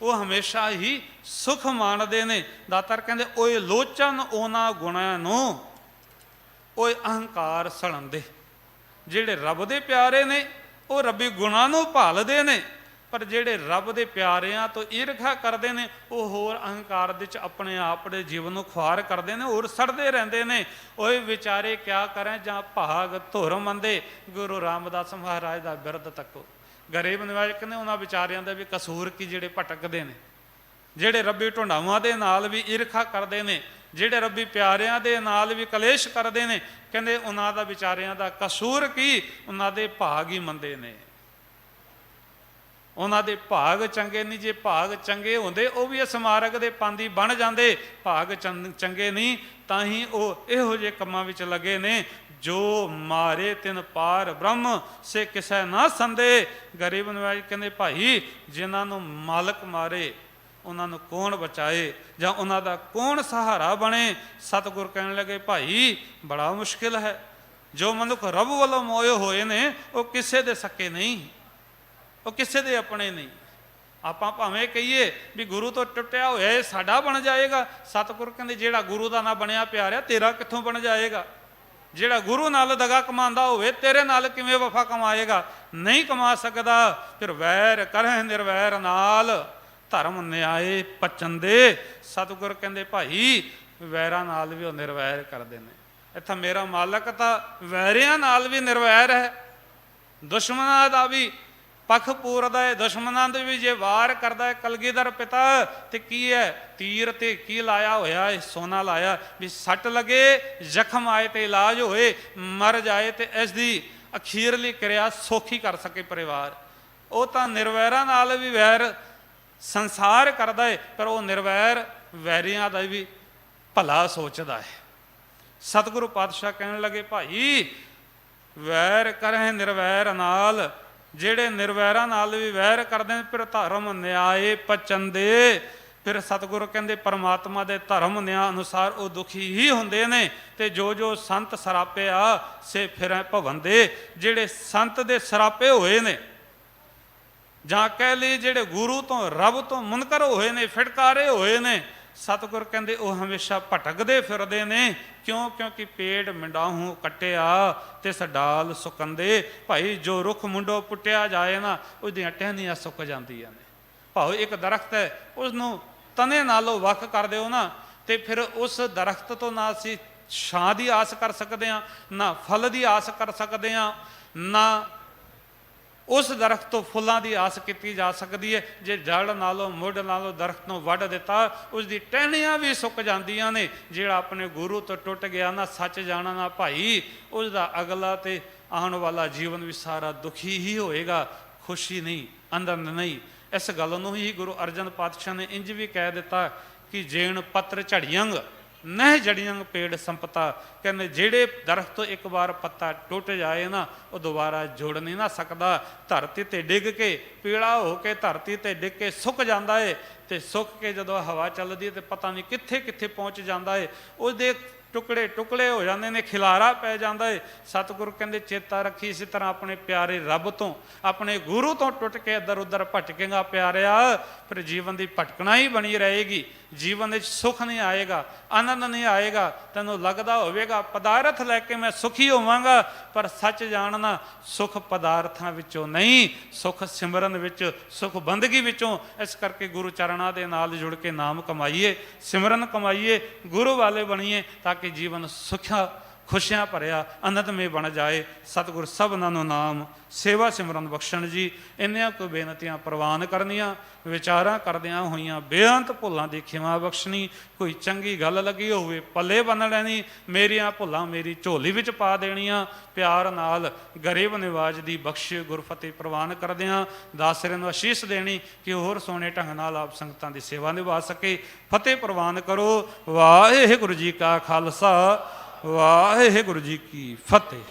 ਉਹ ਹਮੇਸ਼ਾ ਹੀ ਸੁਖ ਮਾਣਦੇ ਨੇ। ਦਾਤਾਰ ਕਹਿੰਦੇ ਓਏ ਲੋਚਨ ਉਹਨਾਂ ਗੁਣਾਂ ਨੂੰ ਓਏ ਅਹੰਕਾਰ ਸੜਨਦੇ। ਜਿਹੜੇ ਰੱਬ ਦੇ ਪਿਆਰੇ ਨੇ ਉਹ ਰੱਬੀ ਗੁਣਾਂ ਨੂੰ ਭਾਲਦੇ ਨੇ, ਪਰ ਜਿਹੜੇ ਰੱਬ ਦੇ ਪਿਆਰਿਆਂ ਤੋਂ ਈਰਖਾ ਕਰਦੇ ਨੇ ਉਹ ਹੋਰ ਅਹੰਕਾਰ ਦੇ ਵਿੱਚ ਆਪਣੇ ਆਪ ਦੇ ਜੀਵਨ ਨੂੰ ਖੁਆਰ ਕਰਦੇ ਨੇ, ਹੋਰ ਸੜਦੇ ਰਹਿੰਦੇ ਨੇ। ਓਏ ਵਿਚਾਰੇ ਕਿਆ ਕਰੇ ਜਾਂ ਭਾਗ ਧੁਰ ਮੰਦੇ, ਗੁਰੂ ਰਾਮਦਾਸ ਮਹਾਰਾਜ ਦਾ ਬਿਰਧ ਤੱਕੋ। ਗਰੀਬ ਨਿਵਾਜ ਕਹਿੰਦੇ ਉਹਨਾਂ ਵਿਚਾਰਿਆਂ ਦਾ ਵੀ ਕਸੂਰ ਕੀ ਜਿਹੜੇ ਭਟਕਦੇ ਨੇ, ਜਿਹੜੇ ਰੱਬੀ ਢੁੰਡਾਵਾਂ ਦੇ ਨਾਲ ਵੀ ਈਰਖਾ ਕਰਦੇ ਨੇ, ਜਿਹੜੇ ਰੱਬੀ ਪਿਆਰਿਆਂ ਦੇ ਨਾਲ ਵੀ ਕਲੇਸ਼ ਕਰਦੇ ਨੇ, ਕਹਿੰਦੇ ਉਹਨਾਂ ਦਾ ਵਿਚਾਰਿਆਂ ਦਾ ਕਸੂਰ ਕੀ, ਉਹਨਾਂ ਦੇ ਭਾਗ ਹੀ ਮੰਦੇ ਨੇ, ਉਹਨਾਂ ਦੇ ਭਾਗ ਚੰਗੇ ਨਹੀਂ। ਜੇ ਭਾਗ ਚੰਗੇ ਹੁੰਦੇ ਉਹ ਵੀ ਇਸ ਮਾਰਗ ਦੇ ਪਾਂਦੀ ਬਣ ਜਾਂਦੇ, ਭਾਗ ਚੰਗੇ ਨਹੀਂ ਤਾਂ ਹੀ ਉਹ ਇਹੋ ਜਿਹੇ ਕੰਮਾਂ ਵਿੱਚ ਲੱਗੇ ਨੇ। ਜੋ ਮਾਰੇ ਤਿਨ ਪਾਰ ਬ੍ਰਹਮ ਸੇ ਕਿਸੇ ਨਾ ਸੰਦੇ। ਗਰੀਬ ਨਿਵਾਜ ਕਹਿੰਦੇ ਭਾਈ ਜਿਨ੍ਹਾਂ ਨੂੰ ਮਾਲਕ ਮਾਰੇ ਉਹਨਾਂ ਨੂੰ ਕੌਣ ਬਚਾਏ, ਜਾਂ ਉਹਨਾਂ ਦਾ ਕੌਣ ਸਹਾਰਾ ਬਣੇ। ਸਤਿਗੁਰ ਕਹਿਣ ਲੱਗੇ ਭਾਈ ਬੜਾ ਮੁਸ਼ਕਿਲ ਹੈ। ਜੋ ਮਨੁੱਖ ਰੱਬ ਵੱਲੋਂ ਮੋਏ ਹੋਏ ਨੇ ਉਹ ਕਿਸੇ ਦੇ ਸਕੇ ਨਹੀਂ, ਉਹ ਕਿਸੇ ਦੇ ਆਪਣੇ ਨਹੀਂ। ਆਪਾਂ ਭਾਵੇਂ ਕਹੀਏ ਵੀ ਗੁਰੂ ਤੋਂ ਟੁੱਟਿਆ ਹੋਇਆ ਇਹ ਸਾਡਾ ਬਣ ਜਾਏਗਾ, ਸਤਿਗੁਰ ਕਹਿੰਦੇ ਜਿਹੜਾ ਗੁਰੂ ਦਾ ਨਾ ਬਣਿਆ ਪਿਆਰਿਆ ਤੇਰਾ ਕਿੱਥੋਂ ਬਣ ਜਾਏਗਾ। ਜਿਹੜਾ ਗੁਰੂ ਨਾਲ ਦਗਾ ਕਮਾਉਂਦਾ ਹੋਵੇ ਤੇਰੇ ਨਾਲ ਕਿਵੇਂ ਵਫਾ ਕਮਾਏਗਾ, ਨਹੀਂ ਕਮਾ ਸਕਦਾ। ਫਿਰ ਵੈਰ ਕਰਹਿ ਨਿਰਵੈਰ ਨਾਲ ਧਰਮ ਨਿਆਏ ਪਚੰਦੇ। ਸਤਿਗੁਰ ਕਹਿੰਦੇ ਭਾਈ ਵੈਰਾਂ ਨਾਲ ਵੀ ਉਹ ਨਿਰਵੈਰ ਕਰਦੇ ਨੇ। ਇੱਥੇ ਮੇਰਾ ਮਾਲਕ ਤਾਂ ਵੈਰਿਆਂ ਨਾਲ ਵੀ ਨਿਰਵੈਰ ਹੈ, ਦੁਸ਼ਮਣਾਂ ਦਾ ਵੀ ਪੱਖ ਪੂਰਦਾ ਹੈ, ਦੁਸ਼ਮਣਾਂ ਦੇ ਵੀ ਜੇ ਵਾਰ ਕਰਦਾ ਹੈ। ਕਲਗੀਧਰ ਪਿਤਾ ਤੇ ਕੀ ਹੈ, ਤੀਰ ਤੇ ਕੀ ਲਾਇਆ ਹੋਇਆ ਹੈ, ਸੋਨਾ ਲਾਇਆ ਵੀ ਸੱਟ ਲੱਗੇ, ਜ਼ਖਮ ਆਏ ਤੇ ਇਲਾਜ ਹੋਏ, ਮਰ ਜਾਏ ਤੇ ਇਸ ਦੀ ਅਖੀਰਲੀ ਕਿਰਿਆ ਸੌਖੀ ਕਰ ਸਕੇ ਪਰਿਵਾਰ। ਉਹ ਤਾਂ ਨਿਰਵੈਰਾਂ ਨਾਲ ਵੀ ਵੈਰ ਸੰਸਾਰ ਕਰਦਾ ਹੈ, ਪਰ ਉਹ ਨਿਰਵੈਰ ਵੈਰੀਆਂ ਦਾ ਵੀ ਭਲਾ ਸੋਚਦਾ ਹੈ। ਸਤਿਗੁਰੂ ਪਾਤਸ਼ਾਹ ਕਹਿਣ ਲੱਗੇ ਭਾਈ ਵੈਰ ਕਰਹਿ ਨਿਰਵੈਰ ਨਾਲ, ਜਿਹੜੇ ਨਿਰਵੈਰਾਂ ਨਾਲ ਵੀ ਵੈਰ ਕਰਦੇ ਨੇ ਫਿਰ ਧਰਮ ਨਿਆਏ ਪਚੰਦੇ। ਫਿਰ ਸਤਿਗੁਰੂ ਕਹਿੰਦੇ ਪਰਮਾਤਮਾ ਦੇ ਧਰਮ ਨਿਆਂ ਅਨੁਸਾਰ ਉਹ ਦੁਖੀ ਹੀ ਹੁੰਦੇ ਨੇ। ਤੇ ਜੋ ਸੰਤ ਸਰਾਪੇ ਆ ਸੇ ਫਿਰੈ ਭਵੰਦੇ। ਜਿਹੜੇ ਸੰਤ ਦੇ ਸਰਾਪੇ ਹੋਏ ਨੇ, ਜਾਂ ਕਹਿ ਲਈ ਜਿਹੜੇ ਗੁਰੂ ਤੋਂ ਰੱਬ ਤੋਂ ਮੁਨਕਰ ਹੋਏ ਨੇ, ਫਿਟਕਾਰੇ ਹੋਏ ਨੇ, ਸਤਿਗੁਰ ਕਹਿੰਦੇ ਉਹ ਹਮੇਸ਼ਾ ਭਟਕਦੇ ਫਿਰਦੇ ਨੇ। ਕਿਉਂ? ਕਿਉਂਕਿ ਪੇੜ ਮਿੰਡਾਹੂ ਕੱਟਿਆ ਤੇ ਸਡਾਲ ਸੁਕੰਦੇ। ਭਾਈ ਜੋ ਰੁੱਖ ਮੁੰਡੋ ਪੁੱਟਿਆ ਜਾਏ ਨਾ ਉਹਦੀਆਂ ਟਹਿਨੀਆਂ ਸੁੱਕ ਜਾਂਦੀਆਂ ਨੇ। ਭਾਵੇਂ ਇੱਕ ਦਰਖਤ ਹੈ ਉਸਨੂੰ ਤਣੇ ਨਾਲੋਂ ਵੱਖ ਕਰ ਦਿਓ ਨਾ ਤੇ ਫਿਰ ਉਸ ਦਰਖਤ ਤੋਂ ਨਾ ਅਸੀਂ ਛਾਂ ਦੀ ਆਸ ਕਰ ਸਕਦੇ ਹਾਂ, ਨਾ ਫਲ ਦੀ ਆਸ ਕਰ ਸਕਦੇ ਹਾਂ, ਨਾ ਉਸ ਦਰਖਤ ਤੋਂ ਫੁੱਲਾਂ ਦੀ ਆਸ ਕੀਤੀ ਜਾ ਸਕਦੀ ਹੈ। ਜੇ ਜੜ ਨਾਲੋਂ ਮੁੱਢ ਨਾਲੋਂ ਦਰਖਤ ਨੂੰ ਵੱਢ ਦਿੱਤਾ ਉਸਦੀ ਟਹਿਣੀਆਂ ਵੀ ਸੁੱਕ ਜਾਂਦੀਆਂ ਨੇ। ਜਿਹੜਾ ਆਪਣੇ ਗੁਰੂ ਤੋਂ ਟੁੱਟ ਗਿਆ ਨਾ, ਸੱਚ ਜਾਣਾ ਨਾ ਭਾਈ, ਉਸਦਾ ਅਗਲਾ ਤੇ ਆਉਣ ਵਾਲਾ ਜੀਵਨ ਵੀ ਸਾਰਾ ਦੁਖੀ ਹੀ ਹੋਏਗਾ, ਖੁਸ਼ੀ ਨਹੀਂ, ਆਨੰਦ ਨਹੀਂ। ਇਸ ਗੱਲ ਨੂੰ ਹੀ ਗੁਰੂ ਅਰਜਨ ਪਾਤਸ਼ਾਹ ਨੇ ਇੰਜ ਵੀ ਕਹਿ ਦਿੱਤਾ ਕਿ ਜੇਣ ਪੱਤਰ ਝੜੀਅੰਗ ਨਹਿ ਜੜੀਅੰਗ ਪੇੜ ਸੰਪਤਾ। ਕਹਿੰਦੇ ਜਿਹੜੇ ਦਰਖਤ ਤੋਂ ਇੱਕ ਵਾਰ ਪੱਤਾ ਟੁੱਟ ਜਾਏ ਨਾ ਉਹ ਦੁਬਾਰਾ ਜੁੜ ਨਹੀਂ ਨਾ ਸਕਦਾ। ਧਰਤੀ ਤੇ ਡਿੱਗ ਕੇ ਪੀਲਾ ਹੋ ਕੇ ਧਰਤੀ ਤੇ ਡਿੱਗ ਕੇ ਸੁੱਕ ਜਾਂਦਾ ਹੈ, ਤੇ ਸੁੱਕ ਕੇ ਜਦੋਂ ਹਵਾ ਚੱਲਦੀ ਹੈ ਤੇ ਪਤਾ ਨਹੀਂ ਕਿੱਥੇ ਕਿੱਥੇ ਪਹੁੰਚ ਜਾਂਦਾ ਹੈ, ਉਹਦੇ ਟੁਕੜੇ ਟੁਕੜੇ ਹੋ ਜਾਂਦੇ ਨੇ, ਖਿਲਾਰਾ ਪੈ ਜਾਂਦਾ ਹੈ। ਸਤਿਗੁਰੂ ਕਹਿੰਦੇ ਚੇਤਾ ਰੱਖੀ ਇਸੇ ਤਰ੍ਹਾਂ ਆਪਣੇ ਪਿਆਰੇ ਰੱਬ ਤੋਂ, ਆਪਣੇ ਗੁਰੂ ਤੋਂ ਟੁੱਟ ਕੇ ਇੱਧਰ ਉੱਧਰ ਭਟਕੇਗਾ ਪਿਆਰਿਆ, ਫਿਰ ਜੀਵਨ ਦੀ ਭਟਕਣਾ ਹੀ ਬਣੀ ਰਹੇਗੀ। ਜੀਵਨ ਵਿੱਚ ਸੁੱਖ ਨਹੀਂ ਆਏਗਾ, ਆਨੰਦ ਨਹੀਂ ਆਏਗਾ। ਤੈਨੂੰ ਲੱਗਦਾ ਹੋਵੇਗਾ ਪਦਾਰਥ ਲੈ ਕੇ ਮੈਂ ਸੁਖੀ ਹੋਵਾਂਗਾ, ਪਰ ਸੱਚ ਜਾਣਨਾ ਸੁੱਖ ਪਦਾਰਥਾਂ ਵਿੱਚੋਂ ਨਹੀਂ, ਸੁੱਖ ਸਿਮਰਨ ਵਿੱਚ, ਸੁੱਖ ਬੰਦਗੀ ਵਿੱਚੋਂ। ਇਸ ਕਰਕੇ ਗੁਰੂ ਚਰਨਾਂ ਦੇ ਨਾਲ ਜੁੜ ਕੇ ਨਾਮ ਕਮਾਈਏ, ਸਿਮਰਨ ਕਮਾਈਏ, ਗੁਰੂ ਵਾਲੇ ਬਣੀਏ, ਤਾਂ ਕਿ ਜੀਵਨ ਸੁਖਿਆ ਖੁਸ਼ੀਆਂ ਭਰਿਆ ਆਨੰਦਮਈ ਬਣ ਜਾਏ। ਸਤਿਗੁਰ ਸਭਨਾਂ ਨੂੰ ਨਾਮ ਸੇਵਾ ਸਿਮਰਨ ਬਖਸ਼ਣ ਜੀ। ਇੰਨੀਆਂ ਕੋਈ ਬੇਨਤੀਆਂ ਪ੍ਰਵਾਨ ਕਰਨੀਆਂ, ਵਿਚਾਰਾਂ ਕਰਦਿਆਂ ਹੋਈਆਂ ਬੇਅੰਤ ਭੁੱਲਾਂ ਦੀ ਖਿਮਾ ਬਖਸ਼ਣੀ। ਕੋਈ ਚੰਗੀ ਗੱਲ ਲੱਗੀ ਹੋਵੇ ਪੱਲੇ ਬੰਨ ਲੈਣੀ, ਮੇਰੀਆਂ ਭੁੱਲਾਂ ਮੇਰੀ ਝੋਲੀ ਵਿੱਚ ਪਾ ਦੇਣੀਆਂ। ਪਿਆਰ ਨਾਲ ਗਰੀਬ ਨਿਵਾਜ ਦੀ ਬਖਸ਼ ਗੁਰਫਤਿਹ ਪ੍ਰਵਾਨ ਕਰਦਿਆਂ ਦਾਸਰੇ ਨੂੰ ਅਸ਼ੀਸ਼ ਦੇਣੀ ਕਿ ਹੋਰ ਸੋਹਣੇ ਢੰਗ ਨਾਲ ਆਪ ਸੰਗਤਾਂ ਦੀ ਸੇਵਾ ਨਿਭਾ ਸਕੇ। ਫਤਿਹ ਪ੍ਰਵਾਨ ਕਰੋ। ਵਾਹਿਗੁਰੂ ਜੀ ਕਾ ਖਾਲਸਾ, ਵਾਹਿਗੁਰੂ ਜੀ ਕੀ ਫਤਿਹ।